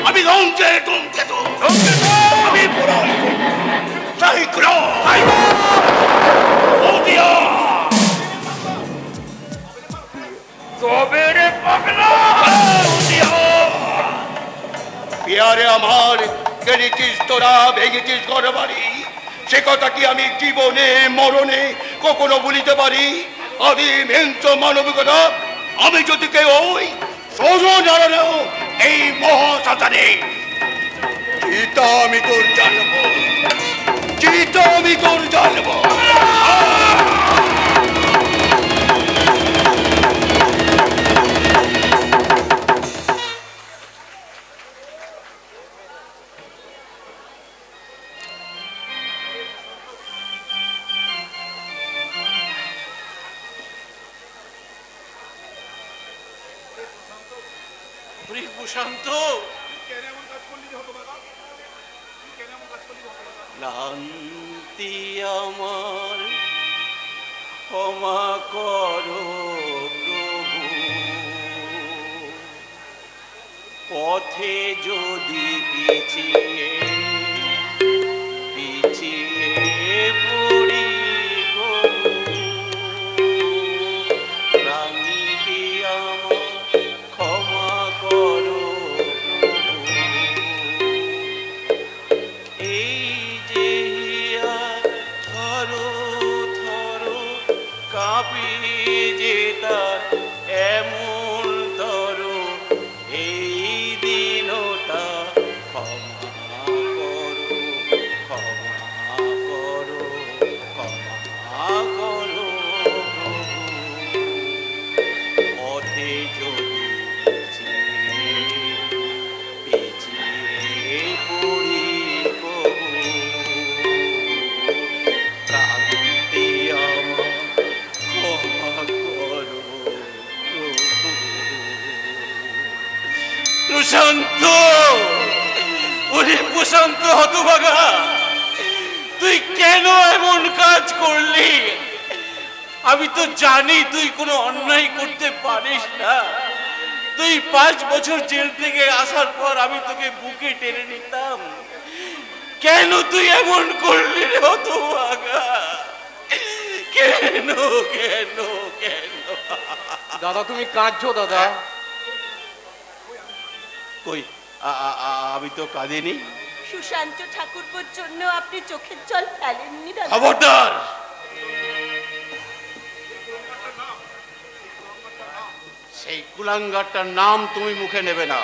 আমি লঞ্চে ধূমকেতু, আমি বিহারে আমার কেড়েছিস তোরা, ভেঙেছিস ঘর বাড়ি, সে কথা কি আমি জীবনে মরণে কখনো ভুলিতে পারি? আদিম হিংস মানবিকতা আমি যদি কেউ ওই সোজন জানানো এই মহাশ্মশানে, চিতা আমি তোর জানবো, চিতা আমি তোর জানবো। প্রশান্ত, ক্লান্তি আমার ক্ষমা করো প্রভু, পথে যদি পিছিয়ে পিছিয়ে পড়ি প্রভু, ক্লান্তি আমার ক্ষমা করো প্রভু, এই যে পেঁচিয়ে পড়ি কবু প্রান্তে আমার ক্ষমা করো প্রভু। প্রশান্ত, ওরে প্রশান্ত হতভাগা, তুই কেন এমন কাজ করলি? আমি তো জানি তুই কোনো অন্যায় করতে পারিস না। তুই 5 বছর জেল থেকে আসার পর আমি তোকে বুকে টেনে নিতাম। কেন তুই এমন করলি রে হতভাগা? কেন কেন কেন? দাদা তুমি কাঁদছো দাদা? কই, আমি তো কাঁদিনি। সুশান্ত ঠাকুরপোর জন্য আপনি চোখের জল ফেলেননি দাদা? খবরদার! সেই কুলাঙ্গারটার নাম তুমি মুখে নেবে না।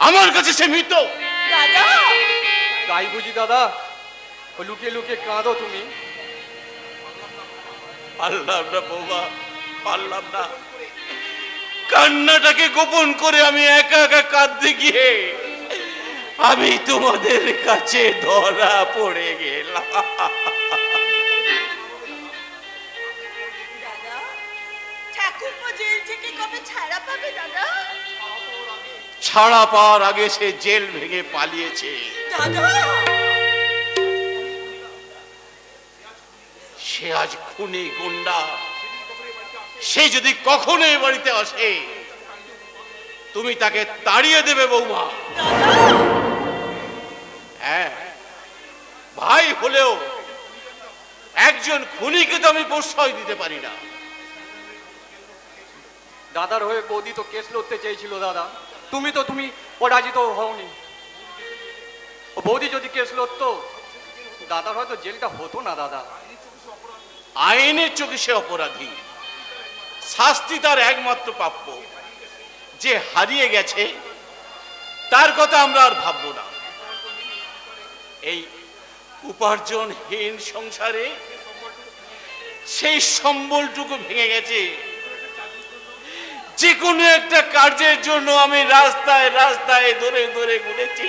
আমার কাছে সে মৃত। দাদা তাই বুঝি দাদা? লুকিয়ে লুকিয়ে কাঁদো তুমি? পারলাম না বৌমা, পারলাম না। কান্নাটাকে গোপন করে আমি একা একা কাঁদতে গিয়ে আমি তোমাদের কাছে ধরা পড়ে গেলাম। দাদা ঠাকুরপো জেল থেকে কবে ছাড়া পাবে দাদা? ছাড়া পাওয়ার আগে সে জেল ভেঙে পালিয়েছে। দাদা সে আজ খুনি গুন্ডা। সে যদি কখনো এ বাড়িতে আসে তুমি তাকে তাড়িয়ে দেবে বৌমা। হ্যাঁ, ভাই হলেও একজন খুনিকে তো আমি প্রশ্রয় দিতে পারি না। দাদার হয়ে বৌদি তো কেস লড়তে চেয়েছিল দাদা, তুমি পরাজিত হওনি। বৌদি যদি কেস লড়তো দাদার হয়তো জেলটা হতো না দাদা। আইনের চোখে সে অপরাধী, শাস্তি তার একমাত্র প্রাপ্য। যে হারিয়ে গেছে তার কথা আমরা আর ভাববো না। এই উপার্জনহীন সংসারে সেই সম্বলটুকু ভেঙে গেছে। যে কোনো একটা কার্যের জন্য আমি রাস্তায় রাস্তায় ধরে ধরে ঘুরেছি,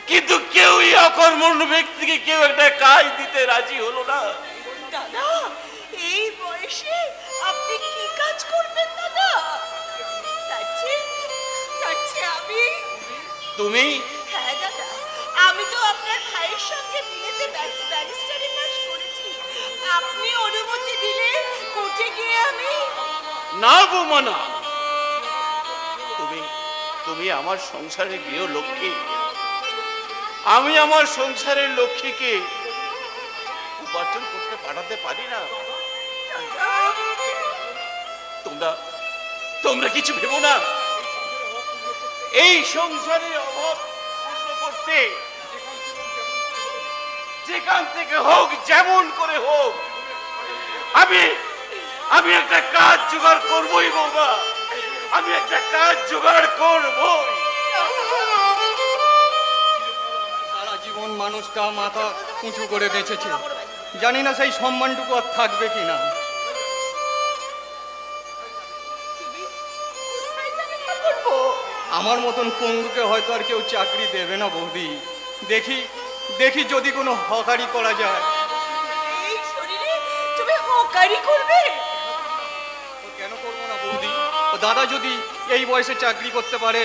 কিন্তু কেউই অকর্মণ্য ব্যক্তিকে কেউ একটা কাজ দিতে রাজি হলো না। দাদা এই বয়সে আপনি কি কাজ করবেন দাদা? আমি তুমি? হ্যাঁ দাদা, আমি তো আপনার ভাইয়ের সঙ্গে বিয়েতে ব্যারিস্টারি পাস করেছি। আপনি অনুমতি দিলে কোর্টে গিয়ে আমি। না বৌমা না, তুমি আমার সংসারের গৃহলক্ষ্মী। আমি আমার সংসারের লক্ষ্মীকে উপার্জন করতে পাঠাতে পারি না। তোমরা কিছু ভেবো না। এই সংসারের অভাব পূর্ণ করতে যেখান থেকে হোক, যেমন করে হোক, আমি একটা কাজ জোগাড় করবই বৌমা। আমি একটা কাজ জোগাড় করবই। সারা জীবন মানুষটা মাথা উঁচু করে বেঁচেছে, জানি না সেই সম্মানটুকু আর থাকবে কিনা। আমার মতন পঙ্গুকে হয়তো আর কেউ চাকরি দেবে না বৌদি। দেখি যদি কোনো হকারি করা যায়। এই শরীরে তুমি হকারি করবে? কেন করবো না বৌদি? ও দাদা যদি এই বয়সে চাকরি করতে পারে,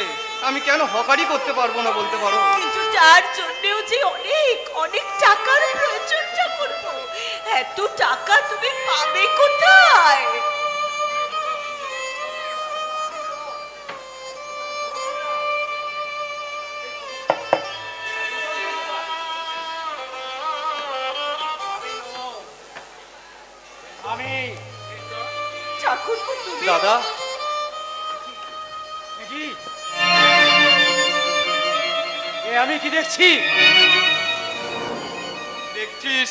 আমি কেন হকারি করতে পারবো না বলতে পারো? কিন্তু তার জন্যও যে অনেক অনেক টাকার প্রয়োজনটা করবো। এত টাকা তুমি পাবে কোথায়? আমি ঠাকুরপো তুমি? দাদা আমি কি দেখছি? দেখছিস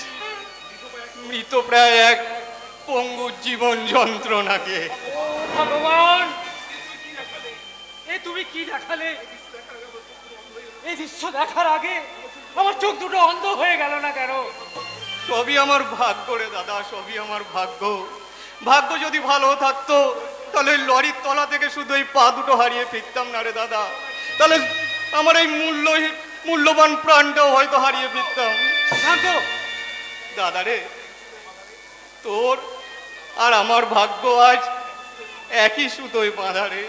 মৃত প্রায় এক পঙ্গু জীবন যন্ত্রণাকে। ভগবান, এ তুমি কি দেখালে? এই দৃশ্য দেখার আগে আমার চোখ দুটো অন্ধ হয়ে গেল না কেন? সবই আমার ভাগ্য রে দাদা, সবই আমার ভাগ্য। ভাগ্য যদি ভালো থাকতো তাহলে ওই লরির তলা থেকে শুধু ওই পা দুটো হারিয়ে ফিরতাম না রে দাদা, তাহলে আমার এই মূল্যবান প্রাণটাও হয়তো হারিয়ে ফিরতাম। শান্ত দাদা রে, তোর আর আমার ভাগ্য আজ একই সুতোয় বাঁধা রে,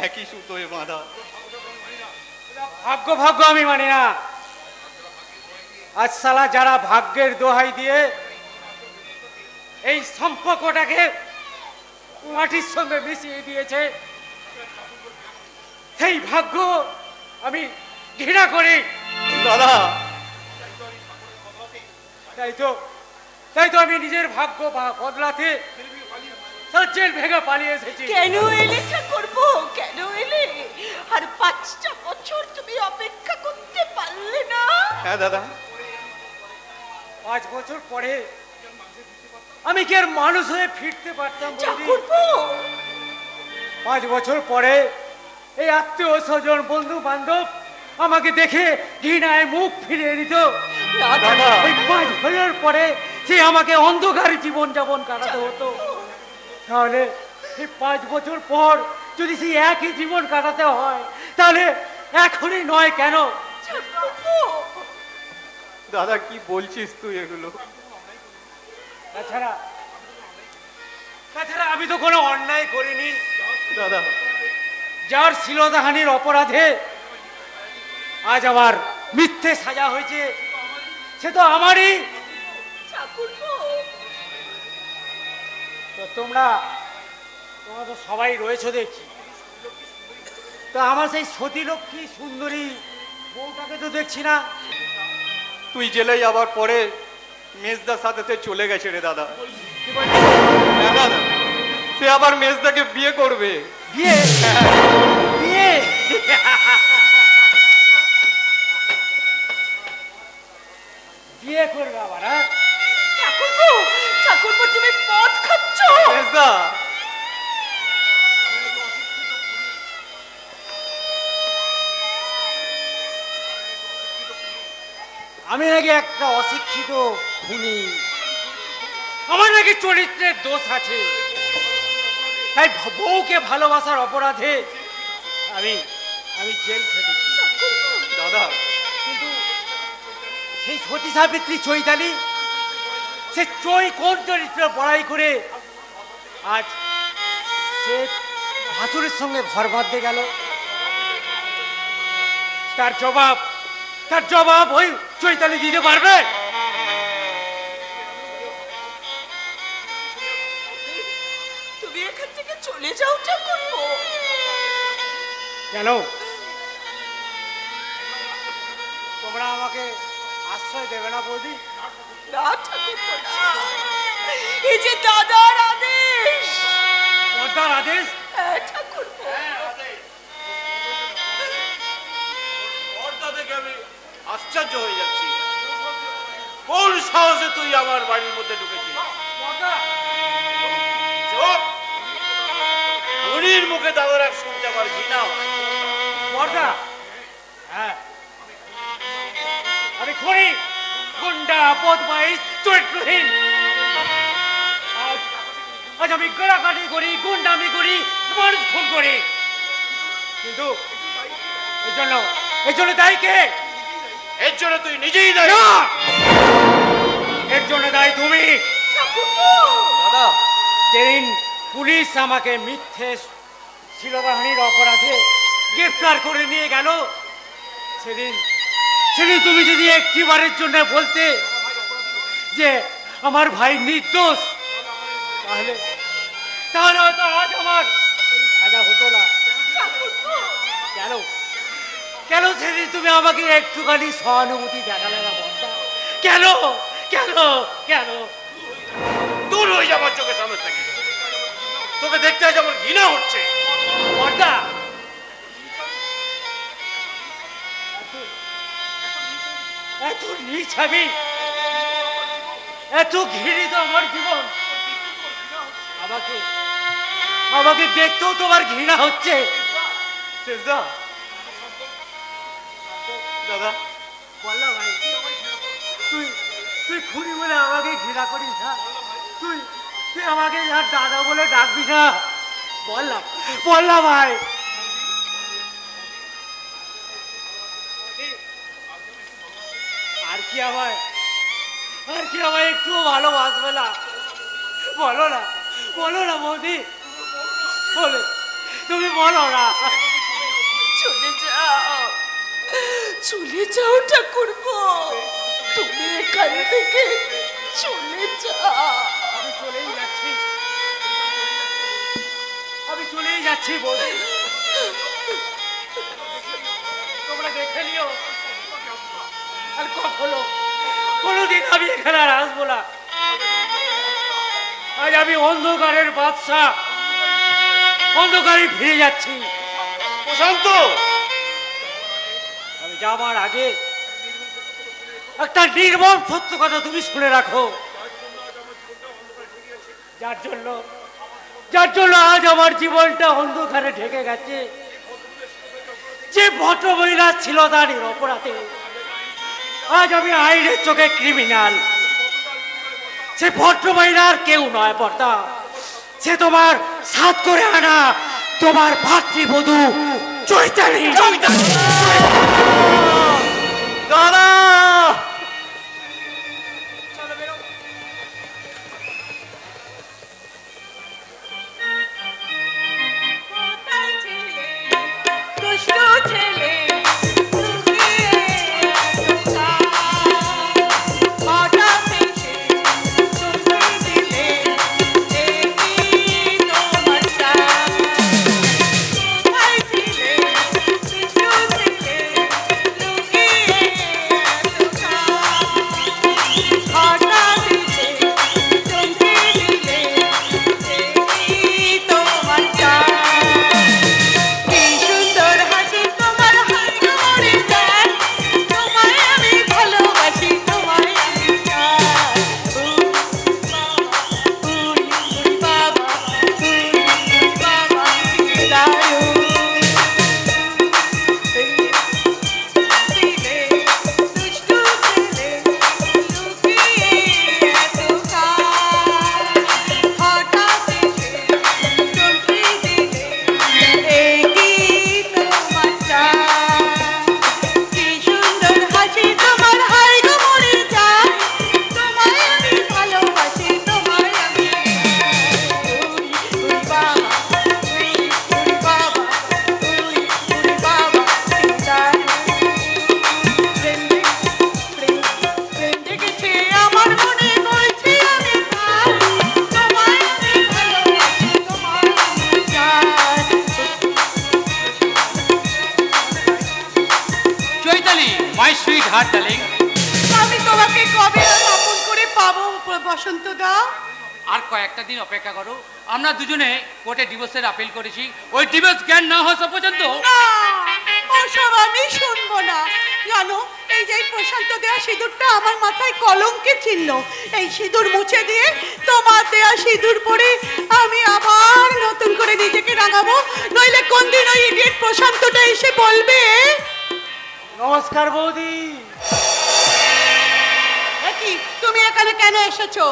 একই সুতোয় বাঁধা। ভাগ্য ভাগ্য আমি মানি না। আজ সালা যারা ভাগ্যের দোহাই দিয়ে এই সম্পর্কটাকে মাটির সঙ্গে মিশিয়ে দিয়েছে, সেই ভাগ্য আমি ঘৃণা করি দাদা। তাই তো আমি নিজের ভাগ্য বদলাতে জেল ভেঙে পালিয়ে এসেছি। কেন এলে ঠাকুরপো, কেন এলে? আর 5টা বছর তুমি অপেক্ষা করতে পারলে না? হ্যাঁ দাদা, 5 বছর পরে আমি কি আর মানুষ হয়ে ফিরতে পারতাম? ঠাকুরপো, 5 বছর পরে এই আত্মীয় স্বজন বন্ধু বান্ধব আমাকে দেখে ঘৃণায় মুখ ফিরিয়ে দিত। ওই 5 বছর পরে সে আমাকে অন্ধকার জীবন যাপন কাটাতে হতো। তাহলে এই 5 বছর পর যদি সেই একই জীবন কাটাতে হয়, তাহলে এখনই নয় কেন? দাদা কি বলছিস তুই এগুলো? তাছাড়া আমি তো কোনো অন্যায় করিনি দাদা। যার শ্লীলতাহানির অপরাধে আজ আমার মিথ্যে সাজা হয়েছে, সে তো আমারই। তো তোমরা তো সবাই রয়েছো দেখছি, তো আমার সেই সতীলক্ষ্মী সুন্দরী বউটাকে তো দেখছি না। তুই জেলে যাবার পরে মেজদার সাথে চলে গেছে রে দাদা। হ্যাঁ দাদা, সে আবার মেজদাকে বিয়ে করবে। বিয়ে? বিয়ে? বিয়ে করবে আবার? হ্যাঁ ঠাকুরপো, তুমি পথ খাচ্ছ। মেজদা, আমি নাকি একটা অশিক্ষিত খুনি, আমার নাকি চরিত্রের দোষ আছে, তাই বউকে ভালোবাসার অপরাধে আমি জেল খেটেছি। দাদা, কিন্তু সেই সতী সাবিত্রী চৈতালি, সে কোন চরিত্র বড়াই করে আজ সে ভাসুরের সঙ্গে ঘর বাঁধতে গেল? তার জবাব ওই চৈতালি দিতে পারবে? তুমি এখান থেকে চলে যাও ঠাকুরপো। কেন? তোমরা আমাকে আশ্রয় দেবে না বৌদি? না ঠাকুরপো, না। এই যে দাদার আদেশ। দাদার আদেশ? হ্যাঁ ঠাকুরপো। আমি আশ্চর্য হয়ে যাচ্ছি, কোন সাহসে তুই আমার বাড়ির মধ্যে ঢুকেছিস? ধনির মুখে দাদার এক শুনতে আমার ঘৃণা হয়। হ্যাঁ, আমি খুনি, গুন্ডা, বদমাইশ, চরিত্রহীন। আজ আমি গোড়াকাটি করি, গুন্ডামি করি, মানুষ খুন করি, কিন্তু এর জন্য দায়ী কে? এর জন্য তুই নিজেই দায়ী। এর জন্য দায়ী তুমি। দাদা, যেদিন পুলিশ আমাকে মিথ্যে শ্লীলতাহানির অপরাধে গ্রেফতার করে নিয়ে গেল, সেদিন তুমি যদি একটিবারের জন্য বলতে যে আমার ভাই নির্দোষ, তাহলে হয়তো আজ আমার সাজা হতো না। কেন সেদিন তুমি আমাকে একটুখানি সহানুভূতি দেখালে না বর্দা? কেন কেন কেন? দূর হয়ে যাবার চোখের সামনে থেকে, তোকে দেখতে আজ আমার ঘৃণা হচ্ছে। বর্দা, এত নীচ আমি, এত ঘৃণিত আমার জীবন, আমাকে দেখতেও তোমার ঘৃণা হচ্ছে? দাদা, বললাম ভাই, তুই খুনি বলে আমাকে ঘৃণা করিস না? তুই আমাকে আর দাদা বলে ডাকবি না? বল না ভাই। আর কি আমায় একটু ভালোবাসবে না? বলো না বৌদি, বলে তুমি বলো না। চলে যাও ঠাকুরপো, তুমি এখান থেকে চলে যাও। আমি চলেই যাচ্ছি বৌদি। তোমরা দেখে নিও আর কখনো কোনোদিন আমি এখানে আর আসবো না। আজ আমি অন্ধকারের বাদশা, অন্ধকারে ফিরে যাচ্ছি। প্রশান্ত, আমি যাবার আগে একটা নির্মম সত্য কথা তুমি শুনে রাখো, যার জন্য আজ আমার জীবনটা অন্ধকারে ঢেকে গেছে। যে ভদ্রমহিলা ছিল তার অপরাধে আজ আমি আইনের চোখে ক্রিমিনাল। সে ভদ্রমহিলার কেউ নয় পর্দা, সে তোমার সাত করে আনা তোমার ভাতৃবধূ চৈতালি। দাদা আমি তোমাকে কবে আপন করে পাবো বসন্ত দা? আর কয়েকটা দিন অপেক্ষা করো। আমরা দুজনে কোর্টে ডিভোর্সের আপিল করেছি, ওই ডিভোর্স জ্ঞান না হওয়া পর্যন্ত ওসব আমি শুনবো না। জানো, এই যে প্রশান্ত দেয়া সিঁদুরটা আমার মাথায় কলঙ্কের চিহ্ন, এই সিঁদুর মুছে দিয়ে তোমার দেয়া সিঁদুর পরে আমি আবার নতুন করে নিজেকে রাঙাবো, নইলে কোন দিন ওই ইডিয়েট প্রশান্তটা এসে বলবে। নমস্কার বৌদি। কি তুমি এখানে কেন এসেছো?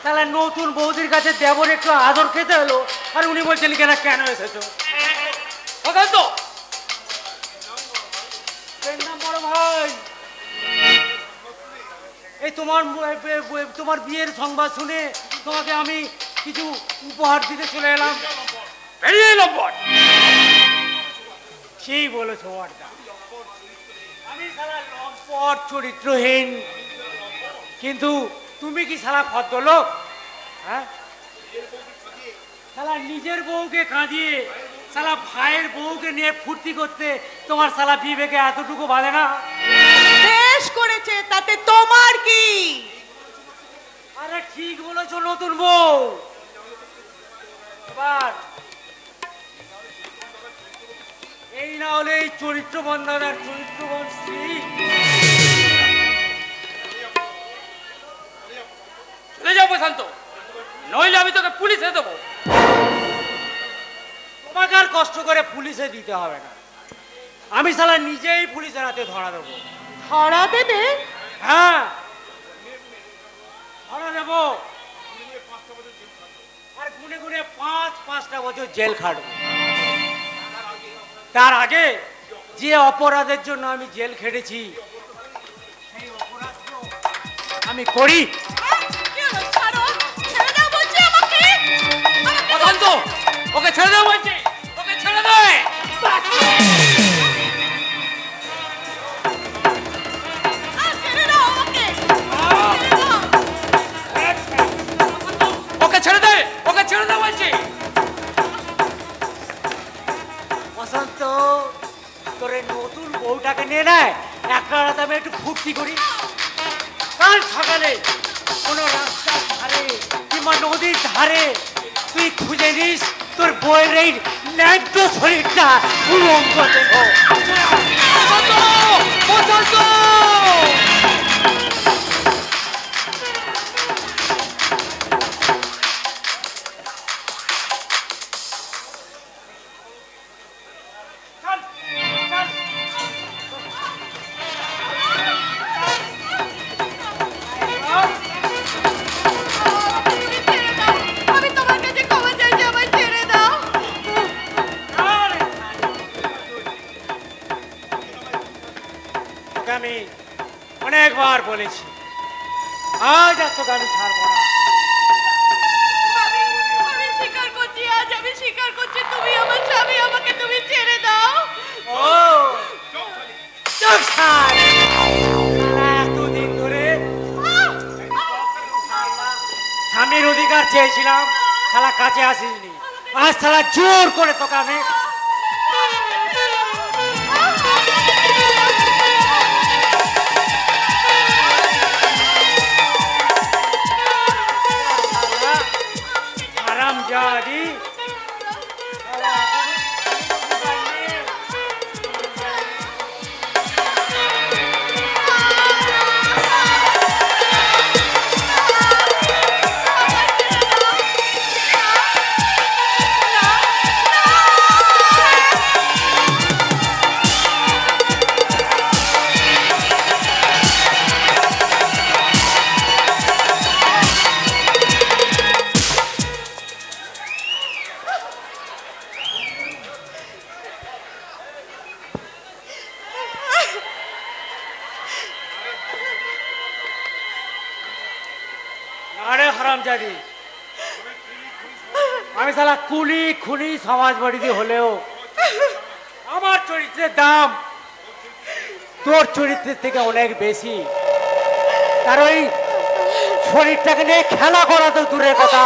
তাহলে নতুন বৌদির কাছে দেবর একটু আদর খেতে হলো, আর উনি বলছেন কেন এসেছো? বড় ভাই, এই তোমার বিয়ের সংবাদ শুনে তোমাকে আমি কিছু উপহার দিতে চলে এলাম। সেই বলেছো, আমি সারা লম্পট চরিত্রহীন, কিন্তু তুমি কি সারা ভদ্রলোক? হ্যাঁ, সালা নিজের বউকে কাঁদিয়ে সালা ভাইয়ের বউকে নিয়ে ফুর্তি করতে তোমার সালা বিবেকে এতটুকু বাঁধে না? বেশ করেছে, তাতে তোমার কি? আরে ঠিক বলেছো নতুন বউ। এবার এই না হলে এই চরিত্রবান দাদার চরিত্রবান স্ত্রী। চলে যাও প্রশান্ত, নইলে আমি তোকে পুলিশে দেবো। তোমাকে আর কষ্ট করে পুলিশে দিতে হবে না, আমি শালা নিজেই পুলিশের হাতে ধরা দেবো। ধরা দেবে? হ্যাঁ, ধরা দেবো। আর গুনে গুনে 5-5টা বছর জেল খাটবো। তার আগে যে অপরাধের জন্য আমি জেল খেটেছি সেই অপরাধ আমি করি। ওকে ছেড়ে দাও বলছি, ওকে ছেড়ে দেয়। ওকে ছেড়ে দে, ওকে ছেড়ে দাও বলছি। বসন্ত তোর নতুন বউটাকে নিয়ে নেয়, একটা রাত আমি একটু ফুর্তি করি। কাল সকালে কোনো রাস্তার ধারে কিংবা নদীর ধারে তুই খুঁজে নিস তোর বইয়ের এই ন্যায্য শরীরটা উলঙ্গ দেহ। আমি অনেকবার বলেছি আজ আর তোকে আমি ছাড়বো না। আমি স্বীকার করছি, আজ আমি স্বীকার করছি তুমি আমার স্বামী, আমাকে তুমি ছেড়ে দাও। ও এতদিন ধরে স্বামীর অধিকার চেয়েছিলাম, শালা কাছে আসিসনি, আজ শালা জোর করে তোকে আমি হারামজাদি। আরে হারামজাদি, আমি শালা কুলি খুনি সমাজ বাড়িতে হলেও আমার চরিত্রের দাম তোর চরিত্রের থেকে অনেক বেশি। তার ওই শরীরটাকে নিয়ে খেলা করা তো দূরের কথা,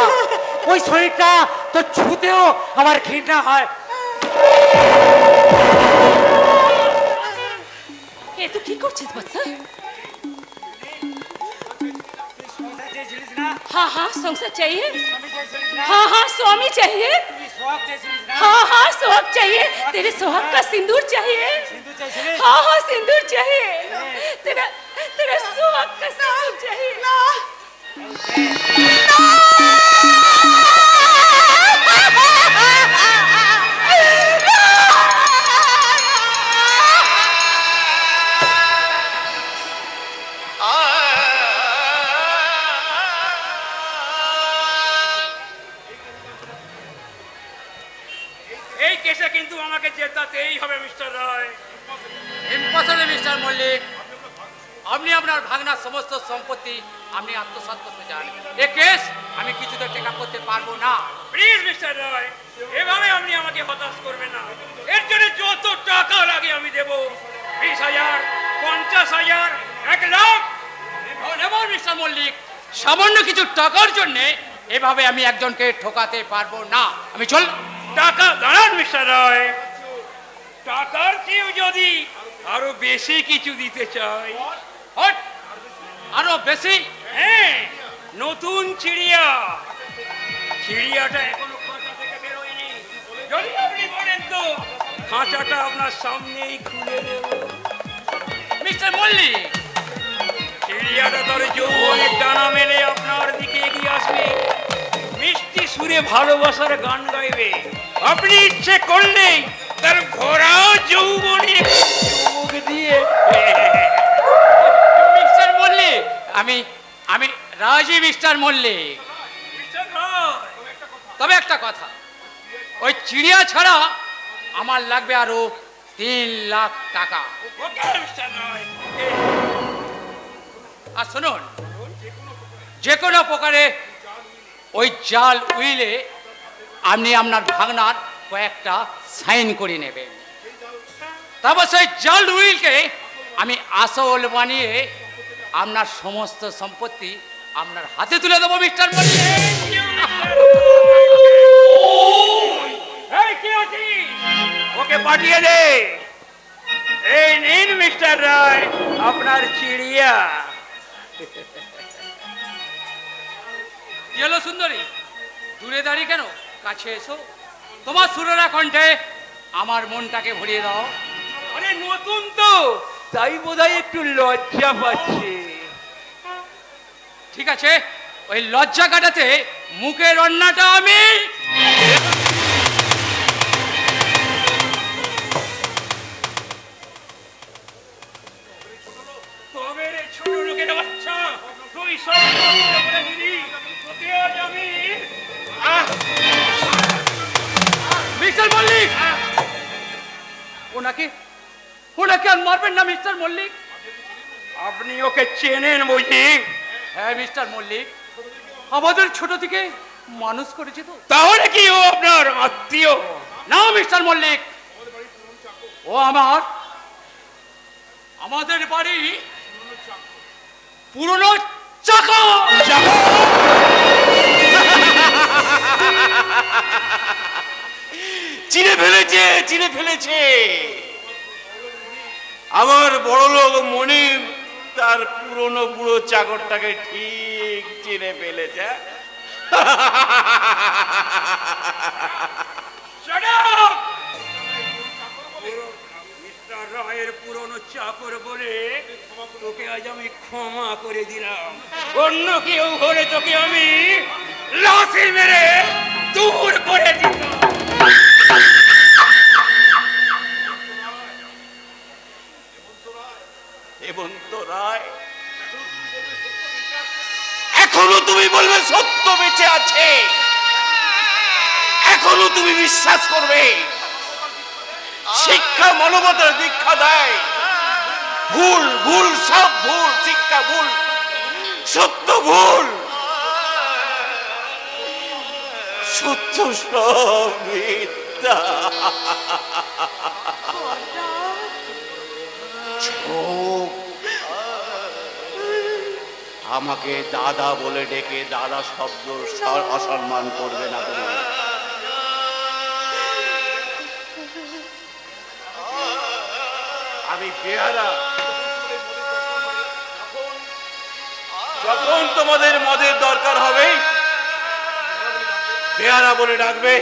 ওই শরীরটা তো ছুতেও আমার ঘৃণা হয়। এ তো কি করছিস বাচ্চা? हाँ हाँ संसार चाहिए, हाँ हाँ स्वामी चाहिए, हाँ हाँ सुहाग चाहिए, तेरे सुहाग का सिंदूर चाहिए, हाँ हाँ सिंदूर चाहिए, तेरा तेरा सुहाग का सिंदूर चाहिए। এই কেসে কিন্তু আমাকে জেতাতেই হবে মিস্টার রায়। ইম্পসিবল মিস্টার মল্লিক, আপনি আপনার ভাগনার সমস্ত সম্পত্তি আপনি আত্মসাৎ করতে চান, এ কেস আমি কিছুতে টেক আপ করতে পারবো না। প্লিজ মিস্টার রায়, এভাবে আপনি আমাকে হতাশ করবেন না। এর জন্য যত টাকা লাগে আমি দেব, 20,000, 50,000, 1 লাখ। নেভার মিস্টার মল্লিক, সামান্য কিছু টাকার জন্য এভাবে আমি একজনকে ঠকাতে পারবো না। আমি চল। টাকা দাঁড়ান মিস্টার রায়, টাকার চেয়েও যদি আরো বেশি কিছু দিতে চাই। আরো বেশি? হ্যাঁ, নতুন চিড়িয়াটা এখনো খাঁচা থেকে বেরোয়নি। যদি আপনি বলেন তো খাঁচাটা আপনার সামনেই খুলে দেব। মিস্টার মল্লিক, চিড়িয়াটা তার যৌবনের ডানা মেলে আপনার দিকে এগিয়ে আসবে, মিষ্টি সুরে ভালোবাসার গান গাইবে। আপনি ইচ্ছে করলেই তার ভরা যৌবনের চুমুক দিয়ে। মিস্টার মল্লিক, আমি আমি রাজি মিস্টার মল্লিক। তবে একটা কথা, ওই চিড়িয়া ছাড়া আমার লাগবে আরো 3 লাখ টাকা। আর শুনুন, যে কোনো প্রকারে ওই জাল উইলে আপনি আপনার ভাগনার কয়েকটা সাইন করে নেবেন। তারপর সেই জাল উইলকে আমি আসল বানিয়ে আপনার সমস্ত সম্পত্তি আপনার হাতে তুলে দেবো মিস্টার ওকে পাঠিয়ে দে। এই নিন মিস্টার রায় আপনার চিড়িয়া। কি হলো সুন্দরী, দূরে দাঁড়িয়ে কেন? কাছে এসো, তোমার সুরেরা কণ্ঠে আমার মনটাকে ভরিয়ে দাও। আরে নতুন তো, তাই বোধহয় একটু লজ্জা পাচ্ছে। ঠিক আছে, ওই লজ্জা কাটাতে মুখের রান্নাটা আমি ছোট লোকের বাচ্চা, তুই সব মিস্টার মল্লিক, ওনাকে আর মারবেন না মিস্টার মল্লিক। আপনি ওকে চেনেন বুঝি? হ্যাঁ মিস্টার মল্লিক, আমাদের ছোট থেকে মানুষ করেছে তো। তাহলে কি ও আপনার আত্মীয়? না মিস্টার মল্লিক, ও আমাদের বাড়ি পুরনো চাকা। চিনে ফেলেছে আমার বড় লোক মনির তার পুরনো বুড়ো চাকরটাকে ঠিক চিনে ফেলেছে। রায়ের পুরনো চাকর বলে তোকে আজ আমি ক্ষমা করে দিলাম। অন্য কেউ হলে তোকে আমি লাথি মেরে দূর করে দিতাম। হেমন্ত রায়, এখনো তুমি বলবে সত্য বেঁচে আছে, এখনো তুমি বিশ্বাস করবে। শিক্ষা মানবতার দীক্ষা দেয়। ভুল ভুল সব ভুল, শিক্ষা ভুল, সত্য ভুল, সত্য সব মিথ্যা। আমাকে দাদা বলে ডেকে দাদা শব্দ অসম্মান করবে না তুমি। আমি বেহারা, যখন তোমাদের মদের দরকার হবে বেহারা বলে ডাকবে,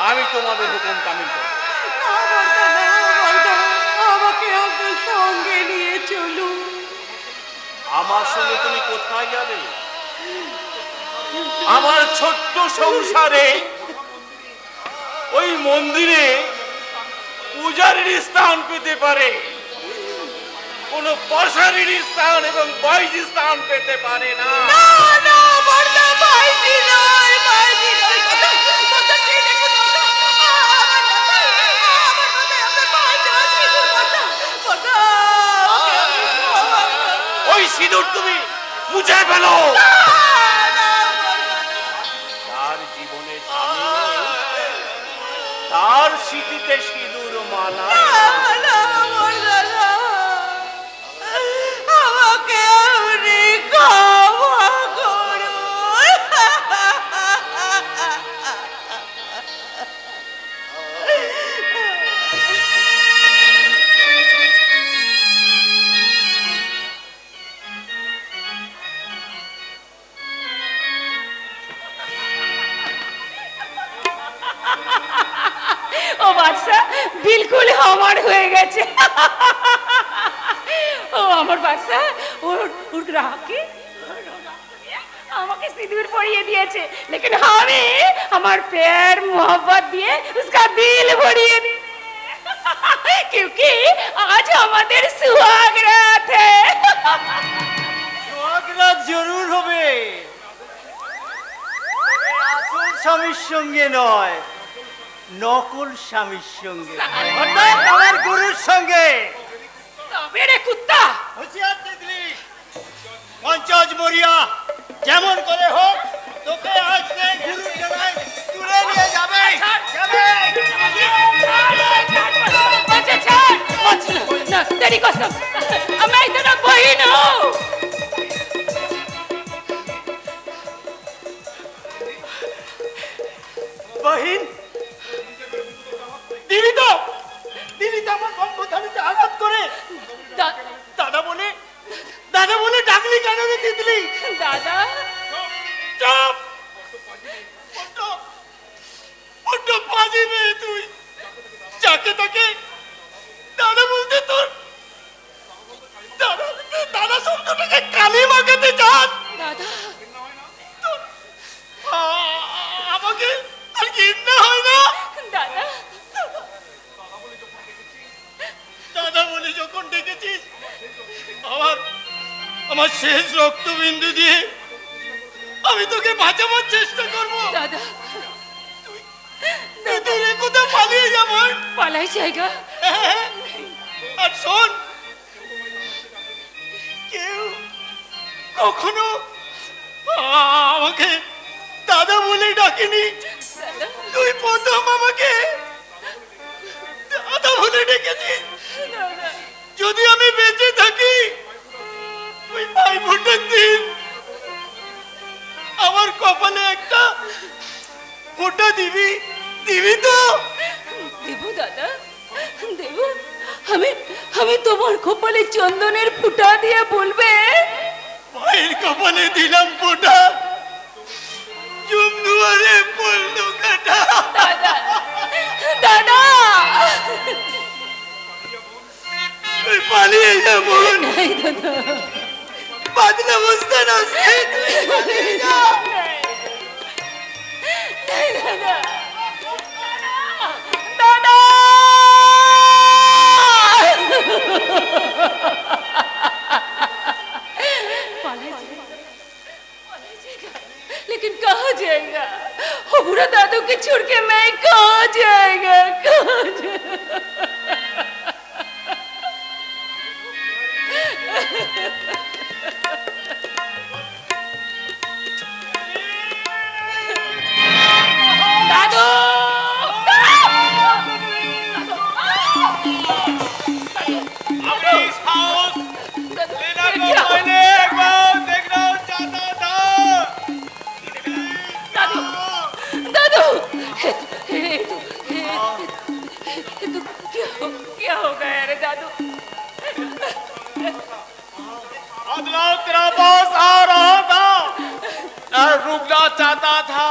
আমি তোমাদের হুকুম কামিল করব। আমাকে আপনার সঙ্গে নিয়ে চলুন। আমার সঙ্গে তুমি কোথায় যাবে? আমার ছোট্ট সংসারে ওই মন্দিরে পূজারীর স্থান পেতে পারে, কোন পশারীর স্থান এবং বাইজি স্থান পেতে পারে না। ওই সিঁদুর তুমি মুছে ফেলো। তার জীবনে তার স্মৃতিতে সিঁদুর মালা। আমাকে আপনি ক্ষমা করুন। ও বাদশা বিলকুল আমার হয়ে গেছে। ও আমার বাদশা ওর গ্রাহককে আমাকে সিঁদুর পরিয়ে দিয়েছে, लेकिन আমি আমার प्यार मोहब्बत দিয়ে उसका दिल भरिए दी, क्योंकि आज আমাদের सुहाग रात है। सुहाग रात जरूर হবে। আসল স্বামীর সঙ্গে নয়, নকল স্বামীর সঙ্গে, অর্থাৎ আমার গুরুর সঙ্গে। তবে রে কুত্তা, হুঁশিয়ার তিতলি, পঞ্চাশ মরিয়া যেমন করে হোক তোকে আজ থেকে গুরুর জায়গায় তুলে নিয়ে যাবে। ना तेरी कसम, मैं तेरा बहन हूँ। बहन दिली तो আমার গর্ভধারীতে আঘাত করে দাদা বলে ডাকলি কেন রে তিতলি? दादा চুপ, বড্ড বাজে মেয়ে তুই। যাকে তাকে দাদা বলতে তোর দাদা শব্দটাকে কালি মাখাতে চান। दादा আমাকে আর ঘৃণা হয় না? दादा দাদা বলে যখন ডেকেছিস, আমার শেষ রক্তবিন্দু দিয়ে আমি তোকে বাঁচাবার চেষ্টা করবো। दादा তুই কোথাও পালিয়ে যাবো? पालाई जाएगा। আর শোন, কেউ কখনো আমাকে দাদা বলে ডাকেনি, তুই প্রথম আমাকে দাদা বলে ডেকেছিস। যদি আমি বেঁচে থাকি ওই ভাইফোঁটার দিন আমার কপালে একটা ফোঁটা দিবি তো? দেবো দাদা, দেবো। আমি তোমার কপালে চন্দনের ফুটা দিয়ে বলবে, মায়ের কপালে দিলাম ফোঁটা, জমদুয়ারে পড়লো কাটা। দাদা দাদা তুই পালিয়ে যাবো? নাই দাদা, বাদলা বস্তান আসছে, তুই পালিয়ে যা। নাই দাদা, দাদা लेकिन कहाँ जाएगा वो बुरा दादू के छोड़ के? मैं कहाँ जाएगा, कहाँ जाएगा? दादू क्या हो गया रे दादू? तेरा बॉस आ रहा था, मैं रुकना चाहता था,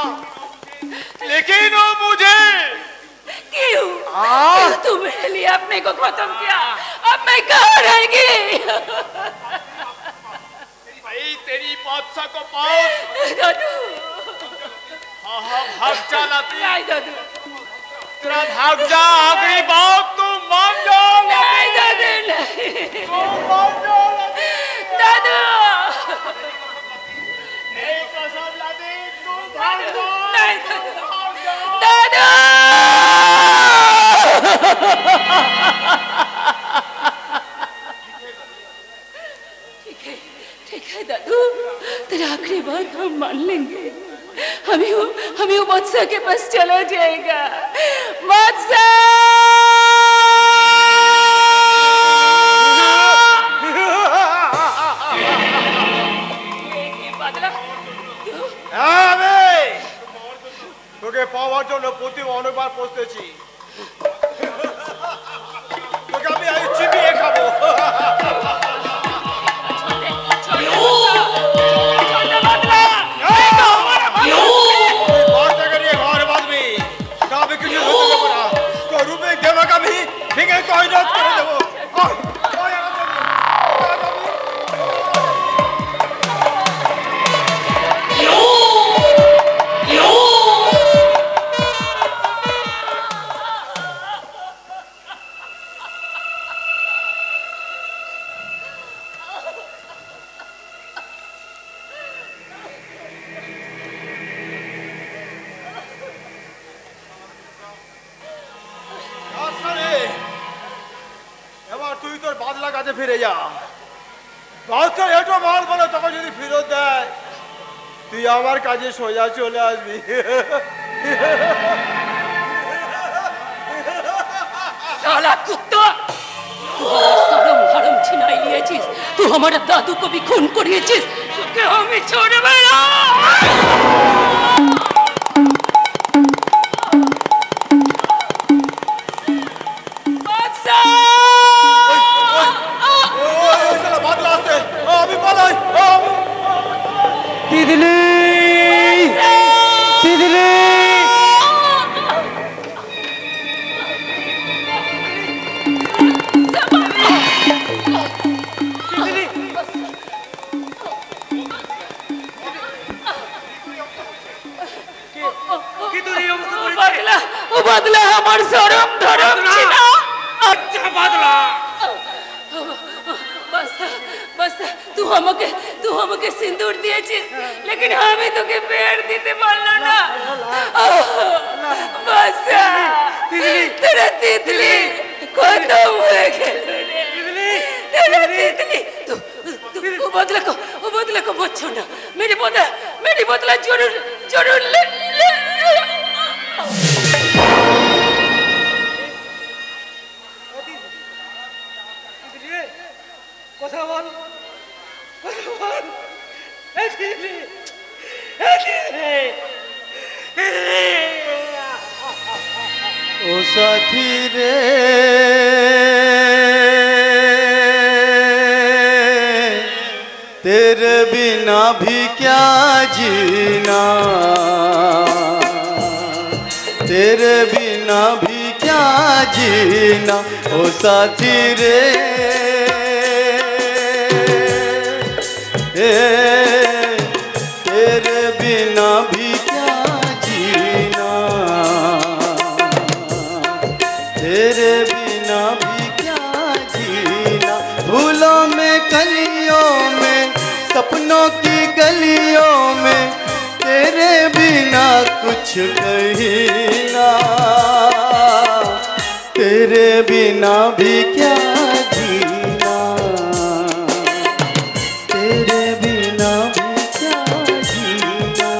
लेकिन वो मुझे क्यों? तू मेरे लिए अपने को खत्म किया, अब मैं कहाँ रहेगी? भाई तेरी बादशाह को पास। दादू हाँ भाग जा लाती। नहीं दादू, तेरा भाग जा, आखिरी बात तू मान जा। नहीं दादू, नहीं तू मान जा दादू, कसम लाती, तू भाग जा। नहीं दादू, ठीक है दादू, तेरा आखिरी बात हम मान लेंगे। हमें वो बादशाह के पास चला जाएगा। बादशाह তোকে পাওয়ার জন্য প্রতি অনেকবার পৌঁছেছি, তোকে আমি আজ চিবিয়ে খাবো। ঘর বাঁধবি, আমি কিছু হতে দেবো না। তোর রূপে দেবকে আমি ভেঙে কয়নাত করে দেবো। কাছে ফিরে যা। বাচ্চা হেঁটো মাল বলে তোকে যদি ফেরত দেয় তুই আমার কাছে সোজা চলে আসবি। साला कुत्ता, तू हमारा धर्म छिनाई लिएছিস, तू हमारा दादू को भी खून করিয়েছিস, তোকে আমি छोड़बे না। তিতলি তিতলি बदला हमार शरम धरम छिना। अच्छा बदला बस बस तू हमके सिंदूर दिएছিস, लेकिन हमें তোকে পেড় দিতে পারলো না। बस तेरा तितली खत्म হয়ে গেল রে। तेरा तितली तू बदला को मत छोड़ना। मेरी बदला जरूर ले। কথা বল, ओ साथी रे तेरे बिना भी क्या जीना, तेरे बिना भी क्या जीना। ओ साथी रे तेरे बिना भी क्या जीना, तेरे बिना भी क्या जीना। भूलों में कलियों में सपनों की गलियों में तेरे बिना कुछ कहना, तेरे बिना भी क्या जीना, तेरे बिना भी क्या जीना।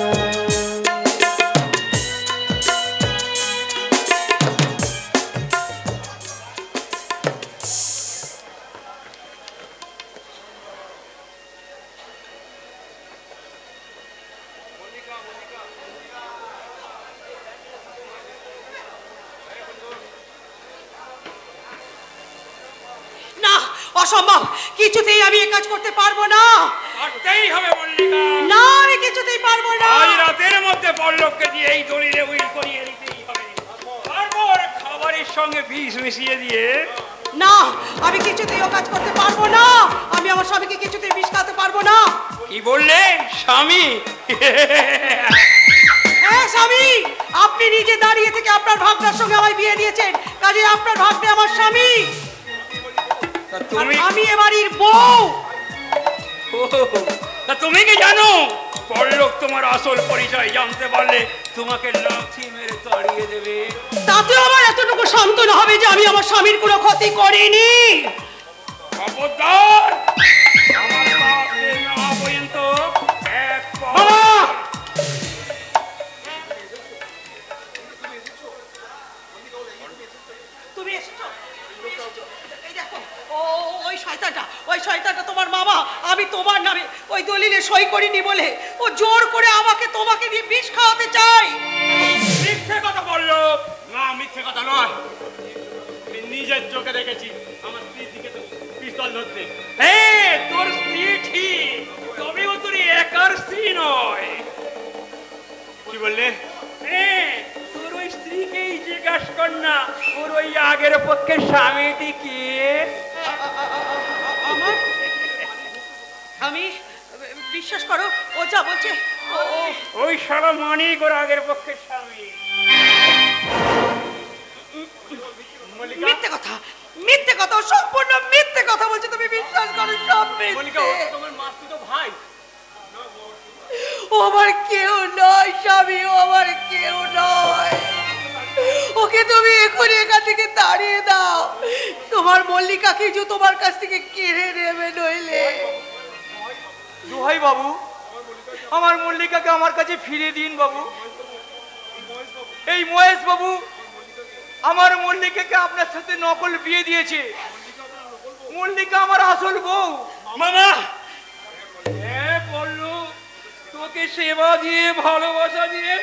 না, অসম্ভব, কিছুতেই আমি এই কাজ করতে পারবো না। করতেই হবে মল্লিকা। না, আমি কিছুতেই পারবো না। আজ রাতের মধ্যে পল্লবকে দিয়ে এই দলিলে উইল করিয়ে নিতেই হবে। তারপর খাবারের সঙ্গে বিষ মিশিয়ে দিয়ে। না, আমি কিছুতেই ও কাজ করতে পারবো না। আমি আমার স্বামীকে কিছুতেই বিষ খাওয়াতে পারবো না। কি বললে স্বামী? হ্যাঁ স্বামী, আপনি নিজে দাঁড়িয়ে থেকে আপনার ভাবনার সঙ্গে আমায় বিয়ে দিয়েছেন, কাজে আপনার ভাবনা আমার স্বামী। তুমি আমি এ বাড়ির বউ। তা তুমি কি জানো পল্লব তোমার আসল পরিচয় জানতে পারলে তোমাকে লাথি মেরে তাড়িয়ে দেবে। তাতে আমার এতটুকু সান্ত্বনা হবে যে আমি আমার স্বামীর কোনো ক্ষতি করিনি। খবরদার আমার বাপকে না পর্যন্ত এক পা। তুমি এসেছো, এই দেখো, ওই শয়তানটা তোমার মামা। আমি তোমার নামে ওই দলিলে সই করিনি বলে ও জোর করে আমাকে তোমাকে দিয়ে বিষ খাওয়াতে চাই। মিথ্যে কথা বললো না, মিথ্যে কথা নয়। আমি নিজের চোখে দেখেছি আমার স্ত্রী দিকে পিস্তল ধরতে। হ্যাঁ, তোর স্ত্রী ঠিক, তবে ও তোর একার স্ত্রী নয়। কি বললে? হ্যাঁ, তোর ওই স্ত্রীকেই জিজ্ঞাসা কর না ওর ওই আগের পক্ষে স্বামীটি কে। আমার আমি বিশ্বাস করো, ও যা বলছে ওই সারা মানিক ওর আগের পক্ষে স্বামী। মিথ্যে কথা, মিথ্যে কথা, সম্পূর্ণ মিথ্যে কথা বলছে। তুমি বিশ্বাস করো, সব মিথ্যে। তোমার মাসতুতো ভাই। ও আমার কেউ নয় স্বামী, ও আমার কেউ নয়। ওকে তুমি এখনই এখান থেকে তাড়িয়ে দাও। তোমার মল্লিকাকে যে তোমার কাছ থেকে কেড়ে নেবে, নইলে। দোহাই বাবু, আমার মল্লিকাকে আমার কাছে ফিরে দিন বাবু। এই মহেশ বাবু আমার মল্লিকাকে আপনার সাথে নকল বিয়ে দিয়েছে। মল্লিকা আমার আসল বউ। মামা বললো তোকে সেবা দিয়ে ভালোবাসা দিয়ে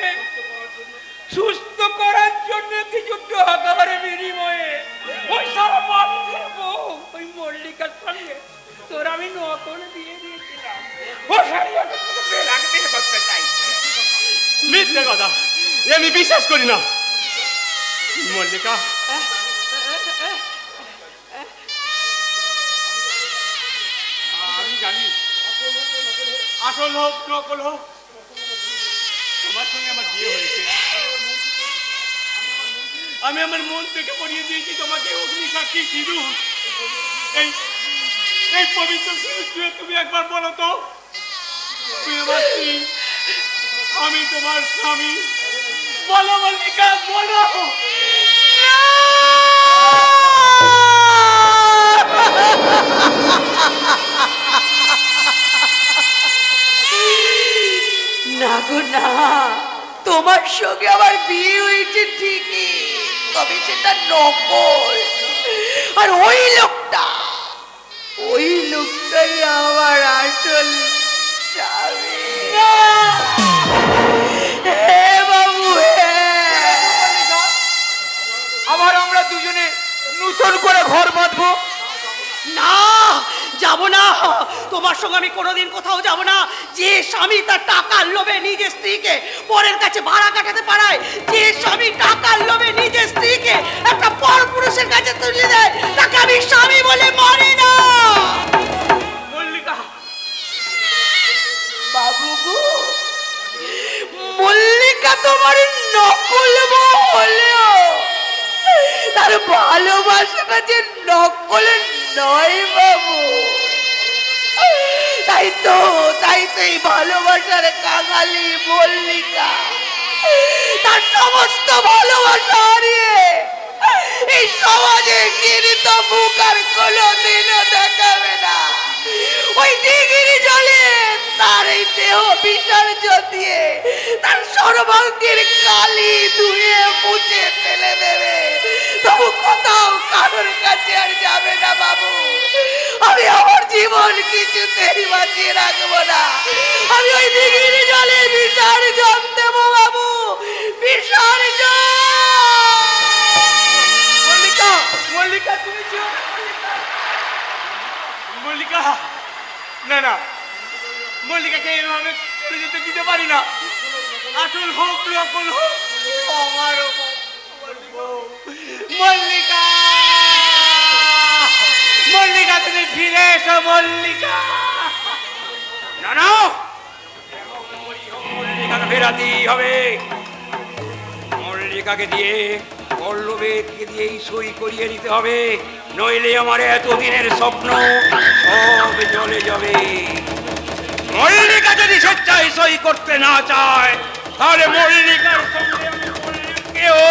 সুস্থ করার জন্য কিছু টাকার বিনিময়ে ওই সারা মানুষের বউ ওই মল্লিকার সঙ্গে তোর আমি নকল দিয়ে দিয়েছিলাম। ও সারিয়াটা তোকে বেলাকে দিয়ে বসতে চাই। মিথ্যে কথা, এ আমি বিশ্বাস করি না। মল্লিকা, আমি জানি আসল হোক নকল হোক তোমার সঙ্গে আমার বিয়ে হয়েছে। আমি আমার মন থেকে পড়িয়ে দিয়েছি তোমাকে অগ্নি সাক্ষী সিঁদুর। এই পবিত্র সিঁদুর ছুঁয়ে তুমি একবার বলো তো, তুই আমার স্ত্রী, আমি তোমার স্বামী। বলো মল্লিকা, বলো। না গো না, তোমার সঙ্গে আমার বিয়ে হয়েছে ঠিকই, তবে সেটা নকল। আর ওই লোকটাই আমার আসল স্বামী। হে বাবু, আবার আমরা দুজনে নতুন করে ঘর বাঁধবো। না, যাব না। তোমার সঙ্গে আমি কোনোদিন কোথাও যাব না। যে স্বামী তার টাকার লোভে নিজের স্ত্রীকে পরের কাছে ভাড়া কাটাতে পারায়, যে স্বামী টাকার লোভে নিজের স্ত্রীকে একটা পরপুরুষের কাছে তুলে দেয়, তাকে আমি স্বামী বলে মানি না। মল্লিকা, বাবু গো, মল্লিকা তোমার নকল বউ হলেও তার ভালোবাসাটা যে নকল নয় বাবু। তাই তো এই ভালোবাসার কাঙালি মল্লিকা তার সমস্ত ভালোবাসা হারিয়ে এই সমাজে ঘৃণিত মুখ আর কোনোদিনও দেখাবে না। ওই দিঘির জলে তার এই দেহ বিসর্জন দিয়ে তার সর্বাঙ্গের কালি ধুয়ে মুছে ফেলে দেবে। তবু কোথাও কারোর কাছে আর যাবে না বাবু। আমি আমার জীবন কিছুতেই বাঁচিয়ে রাখবো না। আমি ওই দিঘির জলে বিসর্জন দেবো বাবু, বিসর্জন। মল্লিকা, মল্লিকা তুমি মল্লিকা, না না, মল্লিকাকে এভাবে চলে যেতে দিতে পারি না। আসল হোক নকল হোক, আমারও মল্লিকা, মল্লিকা তুমি ফিরে এসো মল্লিকা। না না, মল্লিকাকে ফেরাতেই হবে। মল্লিকাকে দিয়ে পল্লবীকে দিয়েই সই করিয়ে নিতে হবে, নইলে আমার এতদিনের স্বপ্ন সব জলে যাবে। মল্লিকা যদি স্বেচ্ছায় সই করতে না চায়, তাহলে মল্লিকার সঙ্গে আমি মল্লিকাকেও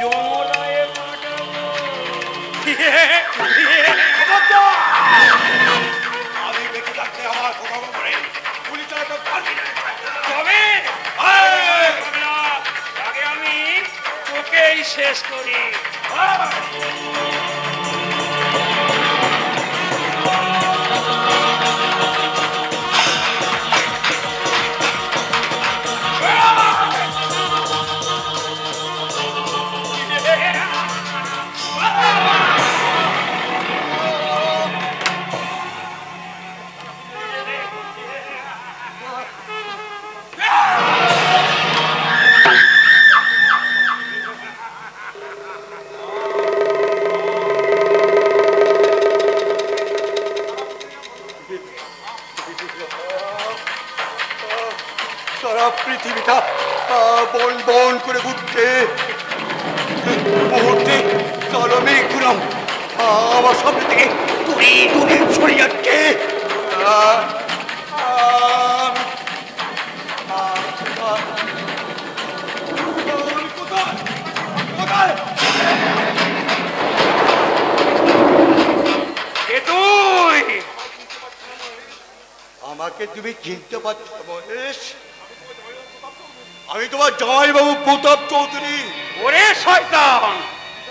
যমলায় পাঠাবো। আমি বেঁচে থাকতে আমার কথা বলে পুলিশ চালাতে পারবি না। তবে আগে আমি তোকেই শেষ করি। সারা পৃথিবীটা বন বন করে ঘুরছে। মুহূর্তে চরমে ঘুরাম আমার সামনে থেকে দূরে দূরে সরে যাচ্ছে। কোথায় আমাকে তুমি চিনতে পারছো মহেশ? আমি তোমার জামাইবাবু প্রতাপ চৌধুরী। ওরে শয়তান,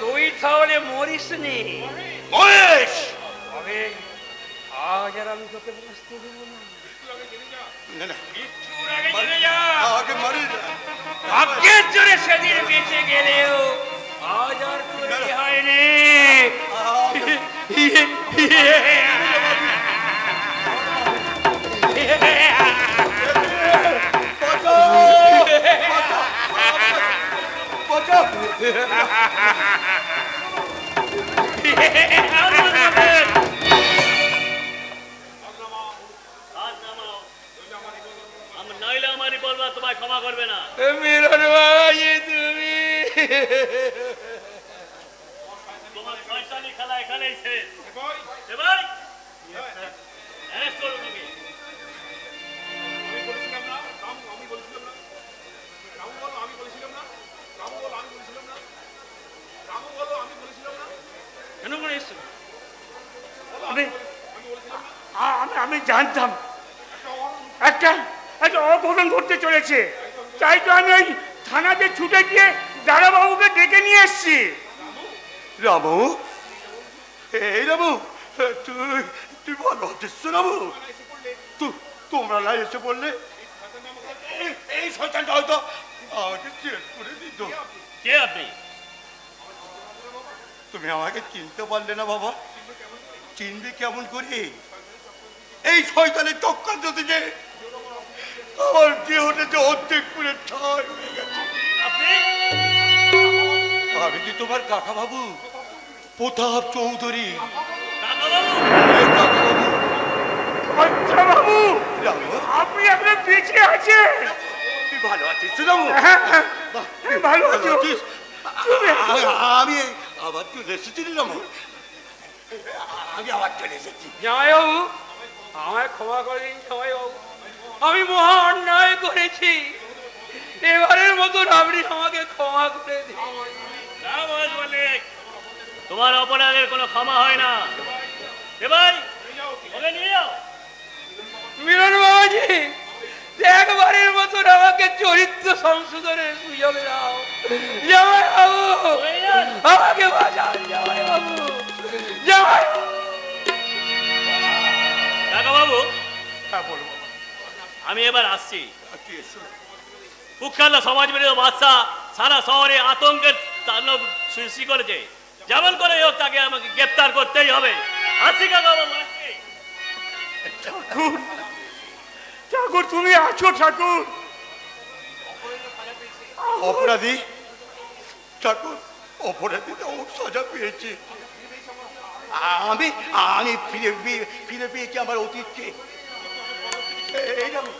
তুই তাহলে মরিস নি মহেশ। তবে আজ আর আমি তোকে বুঝতে দেবো না। না না, মৃত্যুর আগে চলে যা। আমাকে মারি না। ভাগ্যের জোরে সেদিন বেঁচে গেলেও আজ আর তৈরি হয়নি। নইলে আমারই বলবা তোমায় ক্ষমা করবে না। মিলন বাবাজি তুমি তোমার শয়তানি খেলা এখানেই শেষ। এবার অ্যারেস্ট করুন ওকে। কেন করে এসছো? আমি জানতাম একটা অঘটন ঘটতে চলেছে, তাই তো আমি ওই থানাতে ছুটে গিয়ে দাদাবাবুকে ডেকে নিয়ে এসছি। রামু, এই রামু, তুই তুই ভালো আছিস রামু? তোমরা না এসে বললে এই শয়তানটা হয়তো আমাকে চেক করে দিত। কে আপনি? তুমি আমাকে চিনতে পারলে না বাবা? চিনবে কেমন করে? এই শয়তানের চক্রান্ত থেকে আমার দেহটা যে অর্ধেক পুরে ঠাই হয়ে গেছে। আমি কি তোমার কাকা বাবু প্রতাপ চৌধুরী? আচ্ছা বাবু, আপনি আপনার বেঁচে আছেন? তুই ভালো আছিস রামু? ভালো আছিস? আমি আবার চলে এসেছি রামু, আমি আবার চলে এসেছি। জামাইবাবু, আমায় ক্ষমা করে দিন জামাইবাবু, আমি মহা অন্যায় করেছি। এবারের মতন আপনি আমাকে ক্ষমা করে দিন। না বলে তোমার অপরাধের কোনো ক্ষমা হয় না। এবার ওকে নিয়ে যাও। মিলন বাবাজি, একবারের মতন আমাকে চরিত্র সংশোধনের সুযোগ দাও জামাইবাবু, আমাকে বাঁচান জামাইবাবু। জামাইবাবু, কাকাবাবু, হ্যাঁ বলো। আমি এবার আসছি। কুখ্যাত সমাজ বিরোধী বাদশা সারা শহরে আতঙ্কের তাণ্ডব সৃষ্টি করেছে। যেমন করে হোক তাকে আমাকে গ্রেপ্তার করতেই হবে। আসছি কাকাবাবু, আসছি। ঠাকুর, তুমি আছো ঠাকুর? অপরাধী ঠাকুর, অপরাধী তো সাজা পেয়েছি। আমি আমি ফিরে পেয়েছি আমার অতীতকে। এই রামু,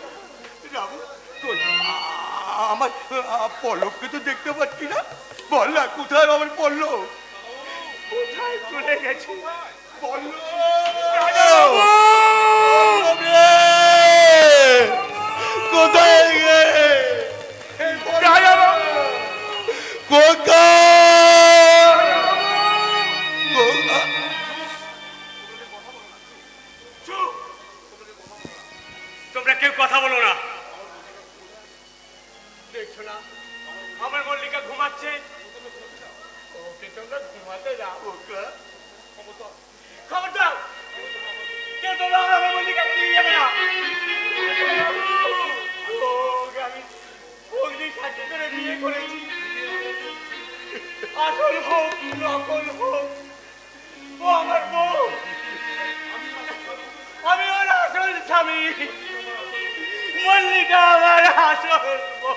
রামু, আমার পল্লবকে তো দেখতে পাচ্ছি না। বল না, কোথায় আমার পল্লব? কোথায় চলে গেছে পল্লব? কোথায় গে? তোমরা কেউ কথা বলো না। দেখছো না আমার মল্লিকা ঘুমাচ্ছে? ওকে তোমরা ঘুমাতে দাও। খবরদার, কেউ তোমরা আমার মল্লিকাকে নিয়ে যাবে না। ওকে আমি অগ্নি সাক্ষী করে বিয়ে করেছি। আসল হোক নকল হোক, ও আমার বউ। আমি ওর আসল স্বামী। মল্লিকা আমার আসল বউ।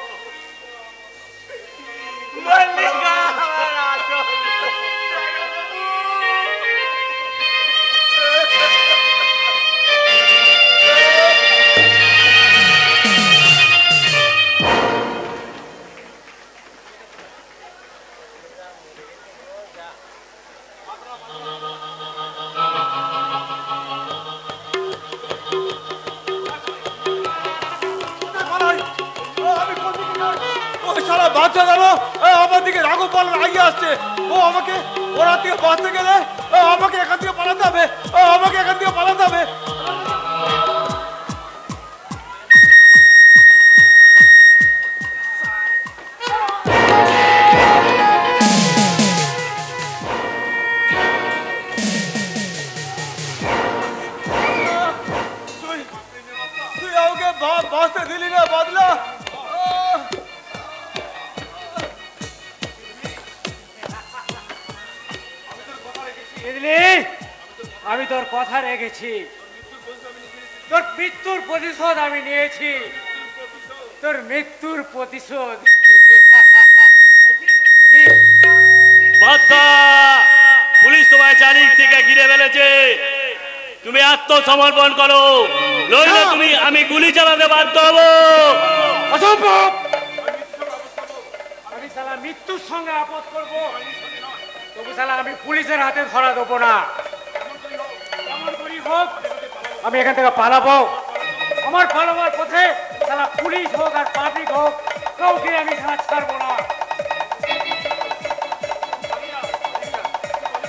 মল্লিকা আমার আসল বউ। বাচ্চা গেল আমার দিকে রাঘব পাল এগিয়ে আসছে। ও আমাকে ওরা থেকে বাঁচতে গেলে আমাকে এখান থেকে পালাতে হবে, আমাকে এখান থেকে পালাতে হবে। আমি তোর কথা রেখেছি, তোর মৃত্যুর প্রতিশোধ আমি নিয়েছি, তোর মৃত্যুর প্রতিশোধ। বাদশা, পুলিশ তোমায় চারিদিক থেকে ঘিরে ফেলেছে, তুমি আত্মসমর্পণ করো, নইলে আমি গুলি চালাতে বাধ্য হব। অসম্ভব! আমি শালা মৃত্যুর সঙ্গে আপদ করবো, তবু শালা আমি পুলিশের হাতে ধরা দেবো না। যেমন করি হোক আমি এখান থেকে পালাবো। আমার পালাবার পথে শালা পুলিশ হোক আর পাবলিক হোক, কাউকে আমি শালা ছাড়বো না।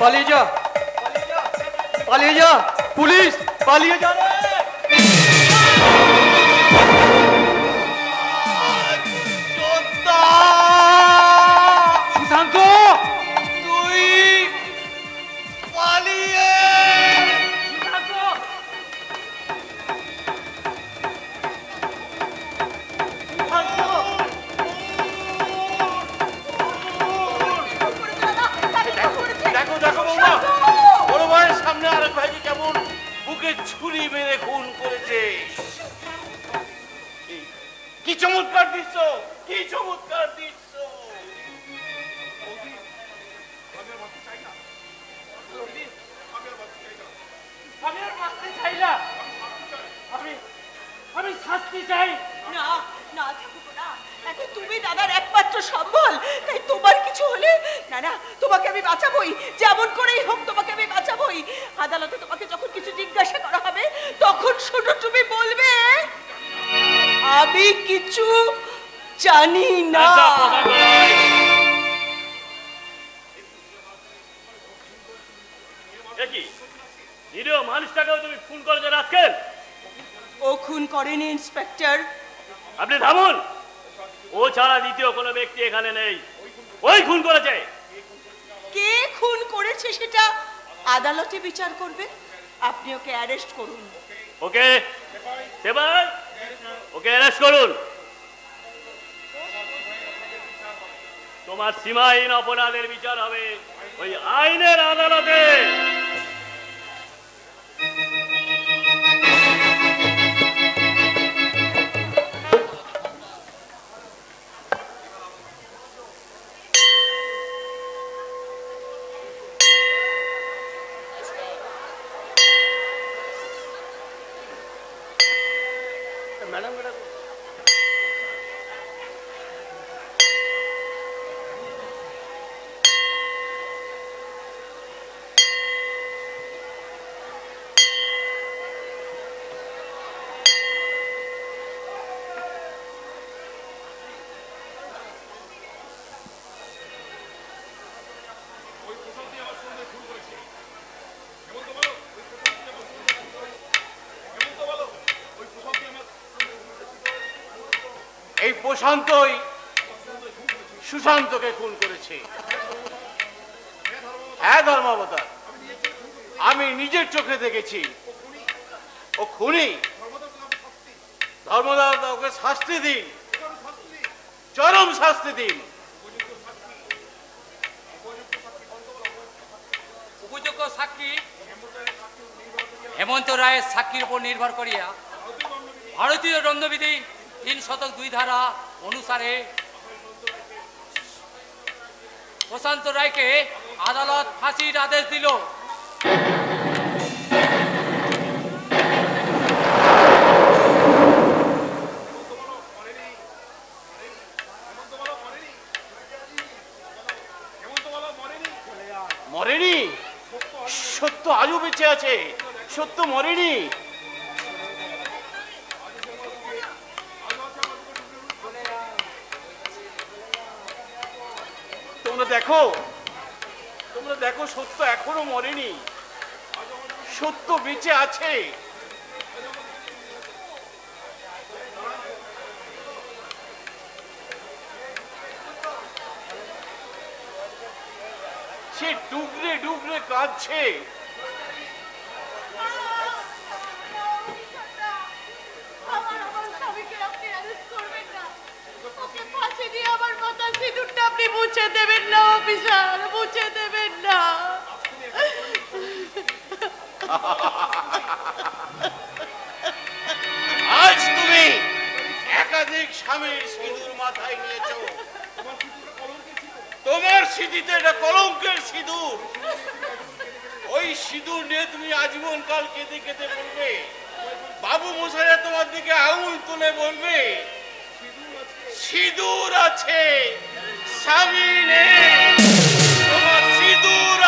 পালিয়ে যা, পালিয়ে যা, পুলিশ পালিয়ে যা। সুশান্ত, তুই পালিয়ে দেখো দেখো বৌমা, বড় ভাইয়ের সামনে আরেক ভাইকে কেমন বুকে ছুরি মেরে খুন করেছে। কি চমৎকার দৃশ্য, কি চমৎকার দৃশ্য। আমি আর বাঁচতে চাই না, আমি শাস্তি চাই। না না ঠাকুর না, এখন তুমি দাদার একমাত্র সম্বল, তাই তোমার কিছু হলে না না তোমাকে আমি বাঁচাবোই, যেমন করেই হোক তোমাকে আমি বাঁচাবোই। আদালতে তোমাকে যখন কিছু জিজ্ঞাসা করা হবে তখন শুধু তুমি বলবে আমি কিছু জানি না। নিরীহ মানুষটাকেও তুমি খুন করেছো রাজকেল। ও খুন করেনি ইন্সপেক্টর। আপনি থামুন, ও ছাড়া দ্বিতীয় কোনো ব্যক্তি এখানে নেই, ওই খুন করেছে। কে খুন করেছে সেটা আদালতে বিচার করবে, আপনি ওকে অ্যারেস্ট করুন। ওকে সেবার ওকে অ্যারেস্ট করুন। তোমার সীমাহীন অপরাধের বিচার হবে ওই আইনের আদালতে। এই প্রশান্তই সুশান্তকে খুন করেছে। হ্যাঁ ধর্মাবতার, আমি নিজের চোখে দেখেছি ও খুনি। ধর্মদাতা ওকে শাস্তি দিন, চরম শাস্তি দিন। উপযুক্ত সাক্ষী হেমন্ত রায়ের সাক্ষীর উপর নির্ভর করিয়া ভারতীয় দণ্ডবিধি 302 ধারা অনুসারে প্রশান্ত রায়কে আদালত ফাঁসির আদেশ দিল। মরেনি, সত্য আজও বেঁচে আছে, সত্য মরেনি। তোমরা দেখো সত্য এখনো মরেনি, সত্য বেঁচে আছে। সে ডুবরে ডুবরে কাঁদছে। আপনি মুছে দেবেন না অফিসার, মুছে দেবেন না। সিঁদুর, ওই সিঁদুর নিয়ে তুমি আজীবন কাল কেঁদে কেঁদে বলবে, বাবু মশাইরা তোমার দিকে আঙুল তুলে বলবে সিঁদুর আছে, স্বামী নেই, তোমার সিঁদুর